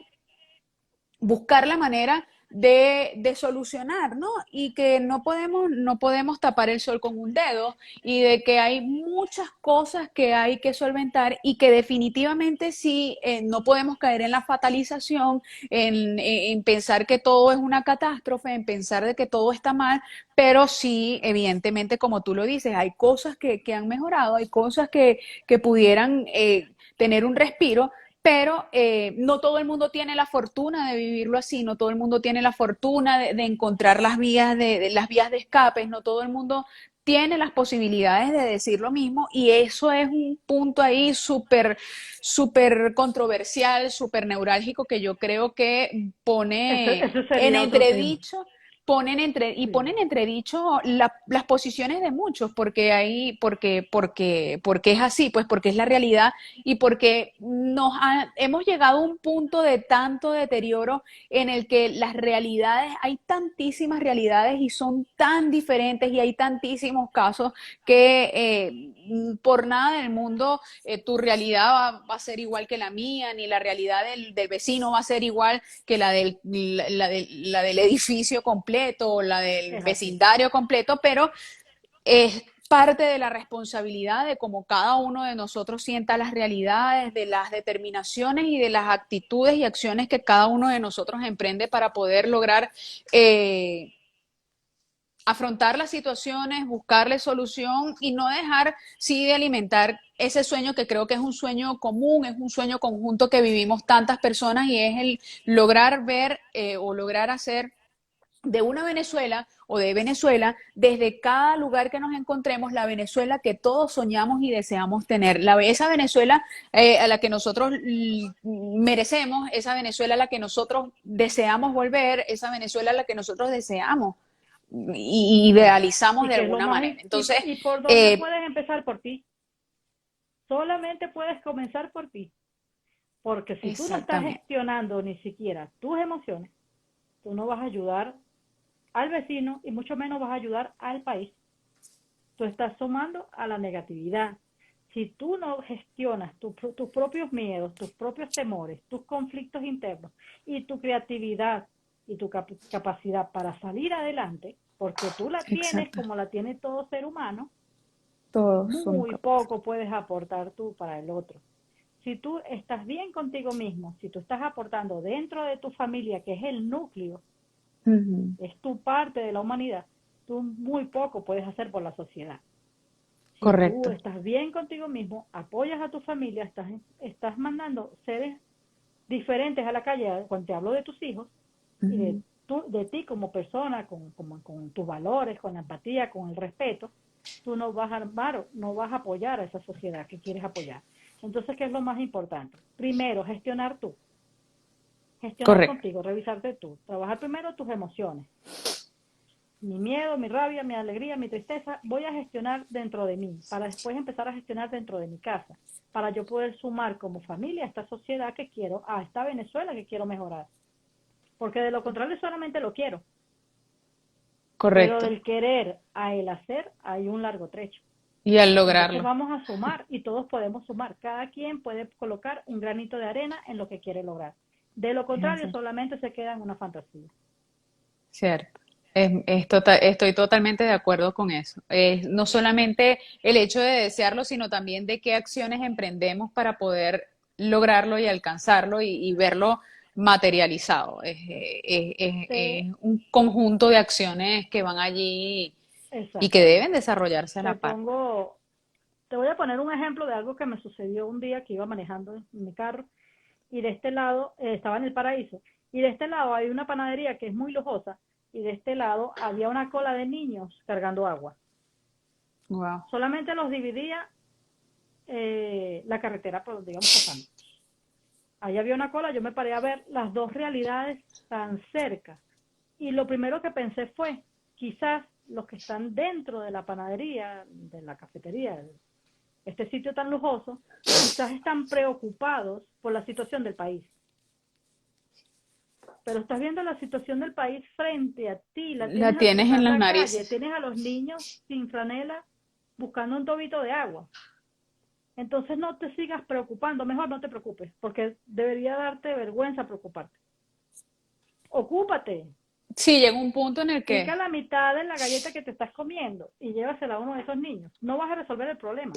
buscar la manera de solucionar, ¿no? Y que no podemos tapar el sol con un dedo y de que hay muchas cosas que hay que solventar y que definitivamente sí, no podemos caer en la fatalización, en pensar que todo es una catástrofe, en pensar de que todo está mal, pero sí, evidentemente, como tú lo dices, hay cosas que han mejorado, hay cosas que pudieran tener un respiro, pero no todo el mundo tiene la fortuna de vivirlo así, no todo el mundo tiene la fortuna de encontrar las vías de escape, no todo el mundo tiene las posibilidades de decir lo mismo y eso es un punto ahí súper controversial, súper neurálgico que yo creo que pone Eso en sería otro tema. entredicho Sí. ponen entredicho las posiciones de muchos porque es así, pues porque es la realidad y porque hemos llegado a un punto de tanto deterioro en el que las realidades, hay tantísimas realidades y son tan diferentes y hay tantísimos casos que por nada del mundo tu realidad va a ser igual que la mía, ni la realidad del vecino va a ser igual que la del edificio completo o la del Es así. vecindario completo, pero es parte de la responsabilidad de cómo cada uno de nosotros sienta las realidades, de las determinaciones y de las actitudes y acciones que cada uno de nosotros emprende para poder lograr afrontar las situaciones, buscarle solución y no dejar, sí, de alimentar ese sueño que creo que es un sueño común, es un sueño conjunto que vivimos tantas personas y es el lograr ver o lograr hacer de una Venezuela o de Venezuela, desde cada lugar que nos encontremos, la Venezuela que todos soñamos y deseamos tener. Esa Venezuela a la que nosotros merecemos, esa Venezuela a la que nosotros deseamos volver, esa Venezuela a la que nosotros deseamos y idealizamos Y de que es lo alguna más, manera. Entonces, y por dónde eh, puedes empezar por ti. Solamente puedes comenzar por ti. Porque si tú no estás exactamente, gestionando ni siquiera tus emociones, tú no vas a ayudar al vecino y mucho menos vas a ayudar al país. Tú estás sumando a la negatividad. Si tú no gestionas tus propios miedos, tus propios temores, tus conflictos internos y tu creatividad y tu capacidad para salir adelante, porque tú la tienes exacto. como la tiene todo ser humano, Todos somos muy capaces. poco puedes aportar tú para el otro. Si tú estás bien contigo mismo, si tú estás aportando dentro de tu familia, que es el núcleo, Ujú. es tu parte de la humanidad, tú muy poco puedes hacer por la sociedad. Si tú Correcto. estás bien contigo mismo, apoyas a tu familia, estás mandando seres diferentes a la calle, cuando te hablo de tus hijos y Ujú. de ti como persona, con tus valores, con la empatía, con el respeto, tú no vas a armar, no vas a apoyar a esa sociedad que quieres apoyar. Entonces, ¿qué es lo más importante? Primero, gestionar Correcto. contigo, revisarte tú, trabajar primero tus emociones, mi miedo, mi rabia, mi alegría, mi tristeza, voy a gestionar dentro de mí, para después empezar a gestionar dentro de mi casa, para yo poder sumar como familia a esta sociedad que quiero, a esta Venezuela que quiero mejorar. Porque de lo contrario solamente lo quiero, pero Correcto. del querer a el hacer hay un largo trecho. Y al Entonces lograrlo. vamos a sumar y todos podemos sumar. Cada quien puede colocar un granito de arena en lo que quiere lograr. De lo Es contrario, así. solamente se queda en una fantasía. Cierto. Estoy totalmente de acuerdo con eso. No solamente el hecho de desearlo, sino también de qué acciones emprendemos para poder lograrlo y alcanzarlo y verlo materializado. Te, Es un conjunto de acciones que van allí y que deben exactamente. desarrollarse a Te la par. pongo, te voy a poner un ejemplo de algo que me sucedió un día que iba manejando en mi carro y de este lado estaba en el paraíso y de este lado hay una panadería que es muy lujosa y de este lado había una cola de niños cargando agua. Wow. Solamente los dividía la carretera por donde íbamos pasando. Ahí había una cola, yo me paré a ver las dos realidades tan cerca. Y lo primero que pensé fue, quizás los que están dentro de la panadería, de la cafetería, este sitio tan lujoso, quizás están preocupados por la situación del país. Pero estás viendo la situación del país frente a ti, la La tienes al tienes en cruzar las la calle, narices. tienes a los niños sin franela buscando un tobito de agua. Entonces no te sigas preocupando, mejor no te preocupes, porque debería darte vergüenza preocuparte. Ocúpate, Sí, llega un punto en el pica que la mitad de la galleta que te estás comiendo y llévasela a uno de esos niños. No vas a resolver el problema,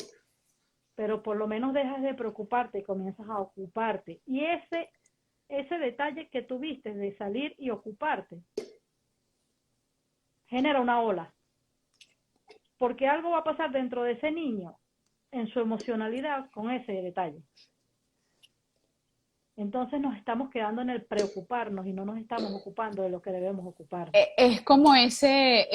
pero por lo menos dejas de preocuparte y comienzas a ocuparte. Y ese detalle que tuviste de salir y ocuparte genera una ola, porque algo va a pasar dentro de ese niño en su emocionalidad con ese detalle. Entonces nos estamos quedando en el preocuparnos y no nos estamos ocupando de lo que debemos ocuparnos. es como ese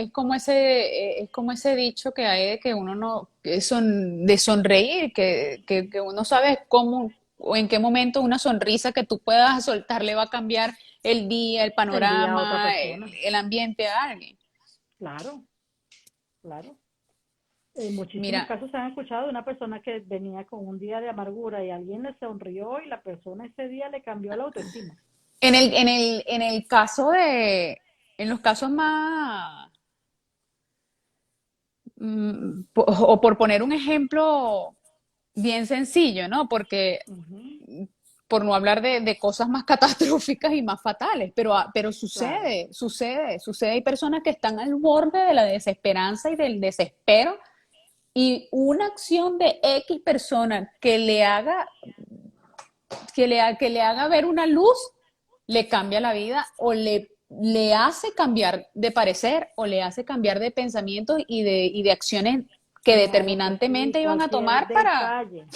dicho que hay de que uno no, de sonreír, que uno sabe cómo o en qué momento una sonrisa que tú puedas soltar le va a cambiar el día, el El día a otra panorama, persona. el ambiente a alguien. Claro, claro. En muchísimos Mira, casos se han escuchado de una persona que venía con un día de amargura y alguien le sonrió y la persona ese día le cambió la autoestima. en el caso en los casos más, o por poner un ejemplo bien sencillo, ¿no? Porque Ujú. por no hablar de cosas más catastróficas y más fatales, pero Claro, sucede. Hay personas que están al borde de la desesperanza y del desespero y una acción de X persona que le haga ver una luz, le cambia la vida o le hace cambiar de parecer o le hace cambiar de pensamientos y de acciones que claro que sí, determinantemente iban a cualquier tomar para detalle.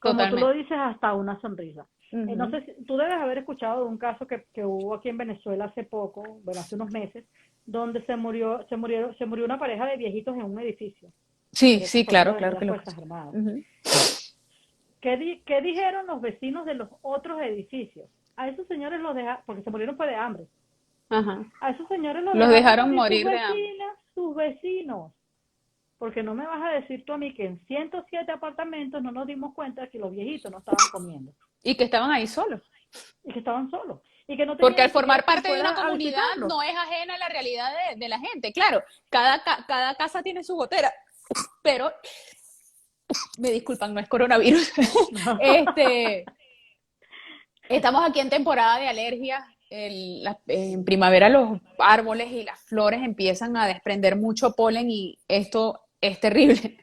Como tú lo totalmente. dices, hasta una sonrisa. No Ujú. sé si tú debes haber escuchado de un caso que hubo aquí en Venezuela hace poco, bueno, hace unos meses, donde se murió una pareja de viejitos en un edificio Sí, de estas sí, cosas claro, de claro que las lo Fuerzas escuché. Armadas. Ujú. ¿Qué dijeron los vecinos de los otros edificios? A esos señores los dejaron, porque se murieron fue de hambre. Ajá. A esos señores los Los dejaron dejaron morir sus morir de hambre. vecinas, sus vecinos. Porque no me vas a decir tú a mí que en 107 apartamentos no nos dimos cuenta que los viejitos no estaban comiendo Y que estaban ahí solos. y que estaban solos y que no Porque tenían al ni siquiera formar quien parte de una fuera a comunidad visitarlos. no es ajena a la realidad de la gente. Claro, cada casa tiene su gotera, pero me disculpan, no es coronavirus. este, Estamos aquí en temporada de alergias. En primavera los árboles y las flores empiezan a desprender mucho polen y esto es terrible.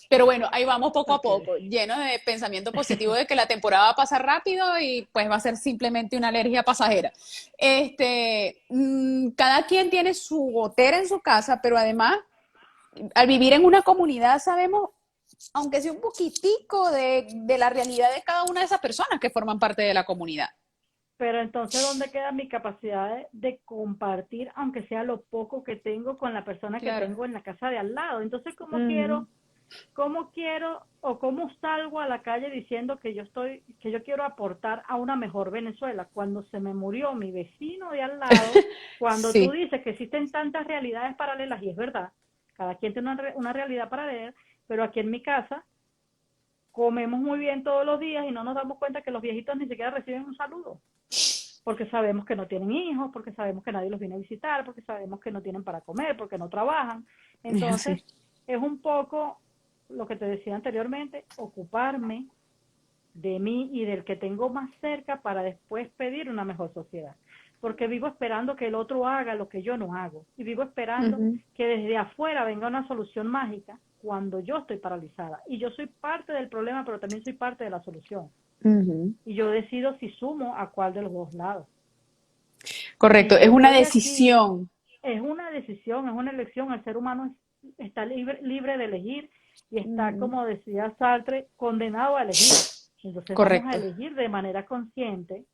Pero bueno, ahí vamos poco a Okay. poco, lleno de pensamiento positivo de que la temporada va a pasar rápido y pues va a ser simplemente una alergia pasajera. Cada quien tiene su gotera en su casa, pero además, al vivir en una comunidad sabemos, aunque sea un poquitico de la realidad de cada una de esas personas que forman parte de la comunidad. Pero entonces, ¿dónde queda mi capacidad de compartir, aunque sea lo poco que tengo, con la persona que Claro. tengo en la casa de al lado? Entonces, Ujú. cómo quiero o cómo salgo a la calle diciendo que yo quiero aportar a una mejor Venezuela cuando se me murió mi vecino de al lado, cuando tú Sí, dices que existen tantas realidades paralelas, y es verdad, cada quien tiene una realidad paralela, pero aquí en mi casa comemos muy bien todos los días y no nos damos cuenta que los viejitos ni siquiera reciben un saludo, porque sabemos que no tienen hijos, porque sabemos que nadie los viene a visitar, porque sabemos que no tienen para comer, porque no trabajan. es Entonces, así. es un poco lo que te decía anteriormente, ocuparme de mí y del que tengo más cerca para después pedir una mejor sociedad. Porque vivo esperando que el otro haga lo que yo no hago. Y vivo esperando Ujú. que desde afuera venga una solución mágica cuando yo estoy paralizada. Y yo soy parte del problema, pero también soy parte de la solución. Ujú. Y yo decido si sumo a cuál de los dos lados. Correcto, Si es yo una estoy aquí, decisión. es una decisión, es una elección. El ser humano está libre de elegir y está, Ujú. como decía Sartre, condenado a elegir. Entonces vamos a Correcto. elegir de manera consciente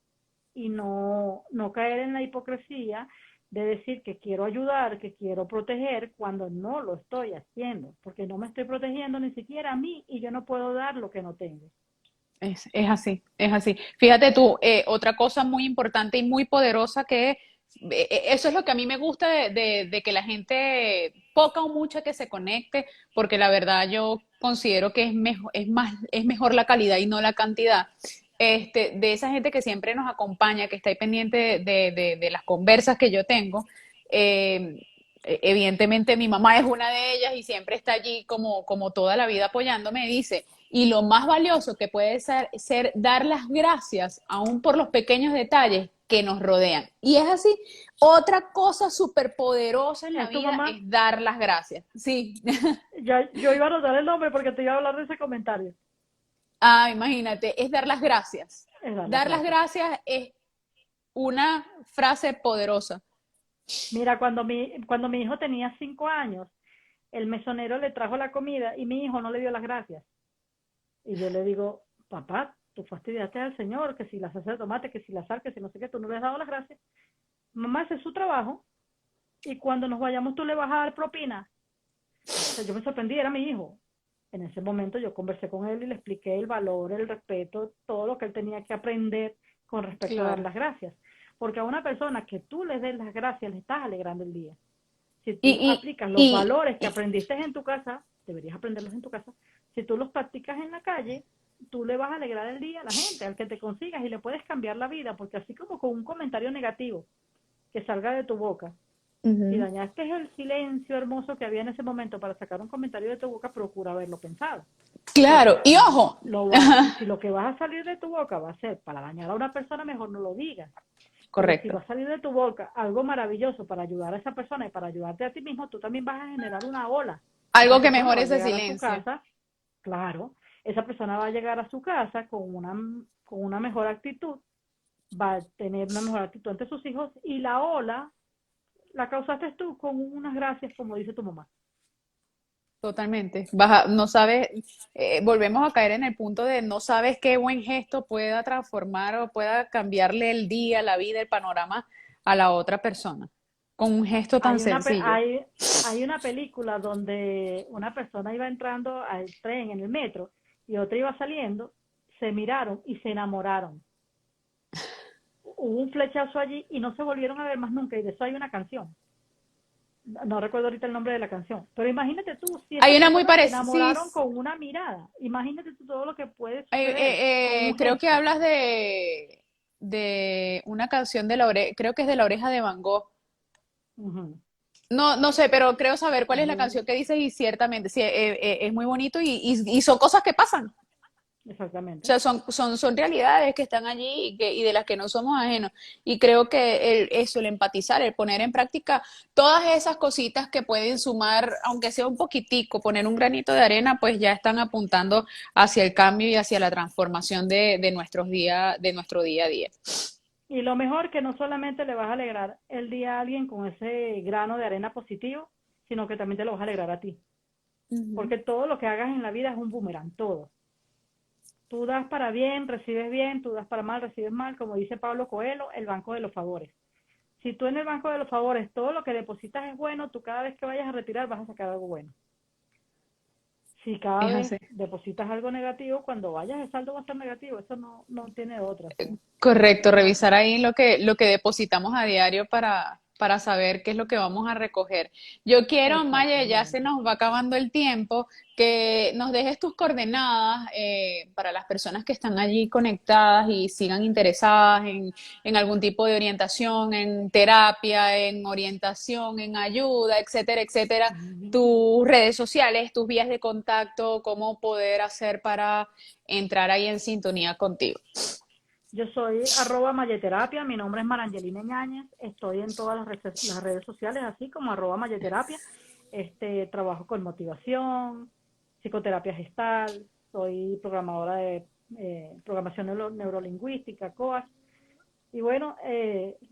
y no caer en la hipocresía de decir que quiero ayudar, que quiero proteger, cuando no lo estoy haciendo, porque no me estoy protegiendo ni siquiera a mí y yo no puedo dar lo que no tengo. Es así, es así. Fíjate tú, otra cosa muy importante y muy poderosa que eso es lo que a mí me gusta de que la gente, poca o mucha que se conecte, porque la verdad yo considero que es mejor la calidad y no la cantidad. De esa gente que siempre nos acompaña, que está ahí pendiente de las conversas que yo tengo. eh, Evidentemente mi mamá es una de ellas y siempre está allí como toda la vida apoyándome, dice, y lo más valioso que puede ser dar las gracias aún por los pequeños detalles que nos rodean. Y es así, otra cosa súper poderosa en la ¿Es tu vida mamá? es dar las gracias. Sí. Ya, yo iba a anotar el nombre porque te iba a hablar de ese comentario. Ah, imagínate, es dar las gracias. Es dar las Dar las gracias. gracias es una frase poderosa. Mira, cuando mi hijo tenía 5 años, el mesonero le trajo la comida y mi hijo no le dio las gracias. Y yo le digo, papá, tú fastidiaste al Señor, que si la salsa de tomate, que si la sal, que si no sé qué, tú no le has dado las gracias. Mamá hace su trabajo y cuando nos vayamos tú le vas a dar propina. O sea, yo me sorprendí, era mi hijo. En ese momento yo conversé con él y le expliqué el valor, el respeto, todo lo que él tenía que aprender con respecto a dar Claro. las gracias. Porque a una persona que tú le des las gracias, le estás alegrando el día. Si tú Y, aplicas los y, valores que y, aprendiste en tu casa, deberías aprenderlos en tu casa. Si tú los practicas en la calle, tú le vas a alegrar el día a la gente, al que te consigas, y le puedes cambiar la vida, porque así como con un comentario negativo que salga de tu boca, si Ujú. dañaste el silencio hermoso que había en ese momento para sacar un comentario de tu boca, procura haberlo pensado. Claro, Porque y ojo, si lo que vas a salir de tu boca va a ser para dañar a una persona, mejor no lo digas. Pero si va correcto, a salir de tu boca algo maravilloso para ayudar a esa persona y para ayudarte a ti mismo, tú también vas a generar una ola. Esa algo que persona mejore va a ese llegar a su silencio. casa, claro, esa persona va a llegar a su casa con una mejor actitud, va a tener una mejor actitud ante sus hijos y la ola la causaste tú con unas gracias, como dice tu mamá. Totalmente. No sabes, volvemos a caer en el punto de no sabes qué buen gesto pueda transformar o pueda cambiarle el día, la vida, el panorama a la otra persona. Con un gesto tan Hay una, pe- sencillo. hay, hay una película donde una persona iba entrando al tren en el metro y otra iba saliendo, se miraron y se enamoraron. hubo un flechazo allí y no se volvieron a ver más nunca, y de eso hay una canción. No recuerdo ahorita el nombre de la canción, pero imagínate tú, si Hay esas una muy personas se parecida, sí, enamoraron con una mirada, imagínate tú todo lo que puede suceder con un creo que gesto. hablas de una canción de la oreja, creo que es de La Oreja de Van Gogh. Ujú. No, no sé, pero creo saber cuál es la Muy- canción que dices y ciertamente, sí, es muy bonito y son cosas que pasan. O Exactamente. sea, son realidades que están allí y de las que no somos ajenos. Y creo que eso, el empatizar, el poner en práctica todas esas cositas que pueden sumar, aunque sea un poquitico, poner un granito de arena, pues ya están apuntando hacia el cambio y hacia la transformación de nuestro día a día. Y lo mejor que no solamente le vas a alegrar el día a alguien con ese grano de arena positivo, sino que también te lo vas a alegrar a ti. Ujú. Porque todo lo que hagas en la vida es un boomerang, todo. Tú das para bien, tú das para mal, recibes mal, como dice Pablo Coelho, el banco de los favores. Si tú en el banco de los favores todo lo que depositas es bueno, tú cada vez que vayas a retirar vas a sacar algo bueno. Si cada Es vez así. depositas algo negativo, cuando vayas el saldo va a estar negativo, eso no tiene otra. O sea, Correcto, revisar ahí lo que depositamos a diario para saber qué es lo que vamos a recoger. Yo quiero, Maya, ya se exactamente. nos va acabando el tiempo, que nos dejes tus coordenadas para las personas que están allí conectadas y sigan interesadas en algún tipo de orientación, en terapia, en orientación, en ayuda, etcétera, etcétera. Tus redes sociales, tus vías de contacto, cómo poder hacer para entrar ahí en sintonía contigo. Yo soy @mayeterapia, mi nombre es Marangelina Ñáñez, estoy en todas las redes sociales, así como @mayeterapia. Trabajo con motivación, psicoterapia gestal, soy programadora de programación neurolingüística, coach, y bueno,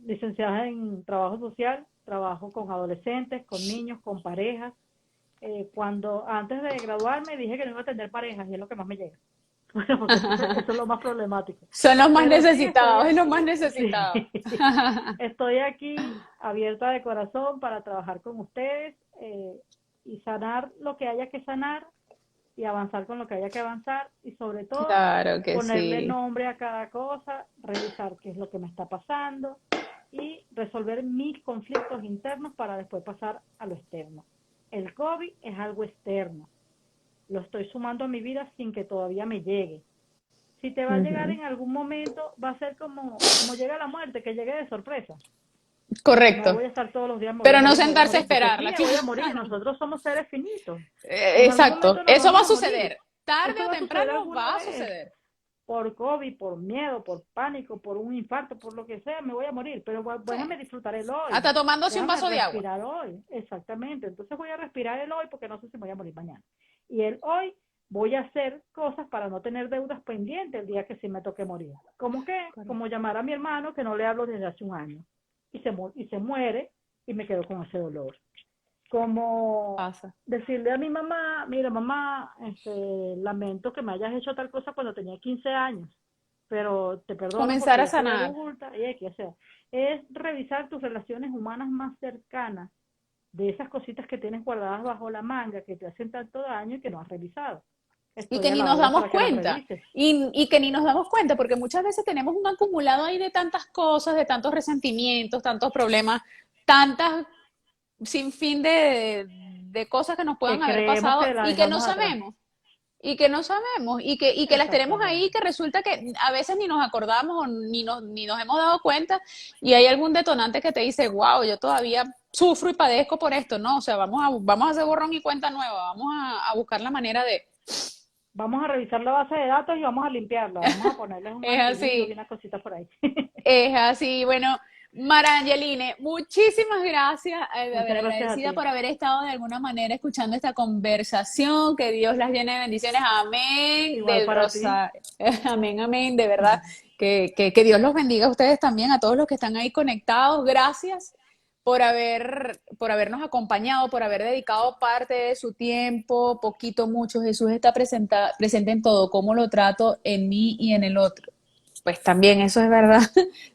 licenciada en trabajo social, trabajo con adolescentes, con niños, con parejas. Cuando antes de graduarme dije que no iba a tener parejas y es lo que más me llega. Bueno, porque eso es lo más problemático. Son los más Pero sí, necesitados, es los más sí, necesitados. estoy aquí abierta de corazón para trabajar con ustedes y sanar lo que haya que sanar y avanzar con lo que haya que avanzar y sobre todo Claro que ponerle sí. nombre a cada cosa, revisar qué es lo que me está pasando y resolver mis conflictos internos para después pasar a lo externo. El COVID es algo externo, lo estoy sumando a mi vida sin que todavía me llegue. Si te va a llegar Ujú. en algún momento, va a ser como llega la muerte, que llegue de sorpresa. No Correcto. voy a estar todos los días, me voy a Pero no morir, me voy a sentarse a morir, porque sí, esperarla, me voy a morir, claro. nosotros somos seres finitos. En algún Exacto. momento nos Eso va a vamos a morir. suceder. Tarde Eso o va a suceder temprano alguna va a vez, suceder. por COVID, por miedo, por pánico, por un infarto, por lo que sea, me voy a morir, pero Sí. déjame disfrutar el hoy, Hasta tomándose un déjame vaso de agua. respirar hoy, exactamente. Entonces voy a respirar el hoy porque no sé si me voy a morir mañana. Y el hoy voy a hacer cosas para no tener deudas pendientes el día que sí me toque morir. ¿Cómo qué? Como Correcto. llamar a mi hermano que no le hablo desde hace un año y se muere y me quedo con ese dolor. Como Pasa. decirle a mi mamá, mira mamá, lamento que me hayas hecho tal cosa cuando tenía 15 años, pero te perdono Comenzar porque a ya soy sanar. adulta y X, o sea, es revisar tus relaciones humanas más cercanas, de esas cositas que tienes guardadas bajo la manga que te hacen tanto daño y que no has revisado. Y Estoy que a ni la nos orden damos para que las cuenta. revises. Y que ni nos damos cuenta, porque muchas veces tenemos un acumulado ahí de tantas cosas, de tantos resentimientos, tantos problemas, tantas sin fin de cosas que nos puedan Que haber creemos pasado que la y que no dejamos atrás. sabemos. Y que las tenemos ahí, Exactamente. que resulta que a veces ni nos acordamos o ni nos hemos dado cuenta y hay algún detonante que te dice, wow, yo todavía sufro y padezco por esto, ¿no? O sea, vamos a hacer borrón y cuenta nueva, vamos a buscar la manera de... Vamos a revisar la base de datos y vamos a limpiarla. Vamos a ponerles un Es antivirus y así, unas cositas por ahí. es así. Bueno, Mara Angeline, muchísimas gracias, de Muchas haber gracias a agradecida ti. por haber estado de alguna manera escuchando esta conversación. Que Dios las llene de bendiciones. Amén. Igual Del para ti. rosario. Amén, amén. De verdad. Que Dios los bendiga a ustedes también, a todos los que están ahí conectados. Gracias por habernos acompañado, por haber dedicado parte de su tiempo, poquito, mucho. Jesús está presente en todo, cómo lo trato en mí y en el otro. Pues también eso es verdad,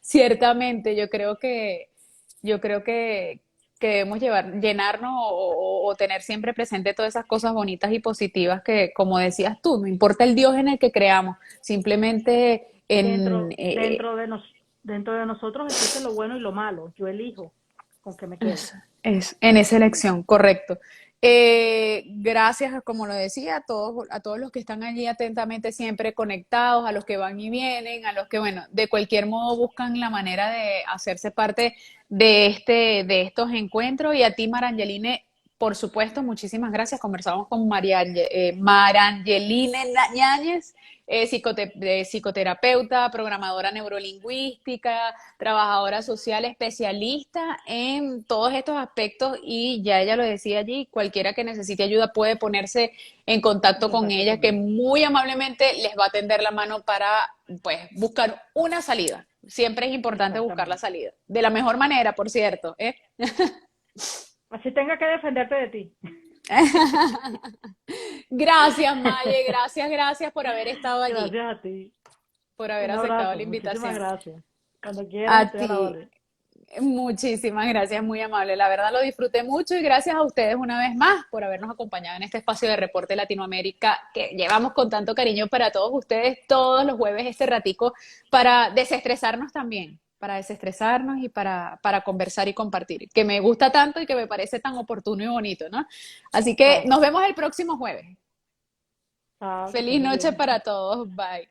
ciertamente. Yo creo que debemos llenarnos o tener siempre presente todas esas cosas bonitas y positivas que, como decías tú, no importa el Dios en el que creamos, simplemente Dentro de nosotros. Dentro de nosotros existe lo bueno y lo malo. Yo elijo con qué me quedo. Es en esa elección, correcto. Gracias, como lo decía, a todos los que están allí atentamente siempre conectados, a los que van y vienen, a los que, bueno, de cualquier modo buscan la manera de hacerse parte de estos encuentros. Y a ti, Marangeline, por supuesto, muchísimas gracias. Conversamos con Marangeline Ñáñez, psicoterapeuta, programadora neurolingüística, trabajadora social especialista en todos estos aspectos y ya ella lo decía allí, cualquiera que necesite ayuda puede ponerse en En contacto con contacto ella, con que ella. muy amablemente les va a tender la mano para pues buscar una salida. Siempre es importante buscar la Exactamente. salida. De la mejor manera, por cierto, ¿eh? Así tenga que defenderte de ti. Gracias, Maye, gracias por haber estado allí, Gracias a ti. por haber Un aceptado abrazo. la Muchísimas invitación. gracias. Cuando quieras A estoy a la ti. orden. Muchísimas gracias, muy amable. La verdad lo disfruté mucho y gracias a ustedes una vez más por habernos acompañado en este espacio de Reporte Latinoamérica que llevamos con tanto cariño para todos ustedes todos los jueves este ratico para desestresarnos también, para desestresarnos y para conversar y compartir, que me gusta tanto y que me parece tan oportuno y bonito, ¿no? Así que Claro. nos vemos el próximo jueves. Chao, que estés Feliz muy noche bien. para todos. Bye.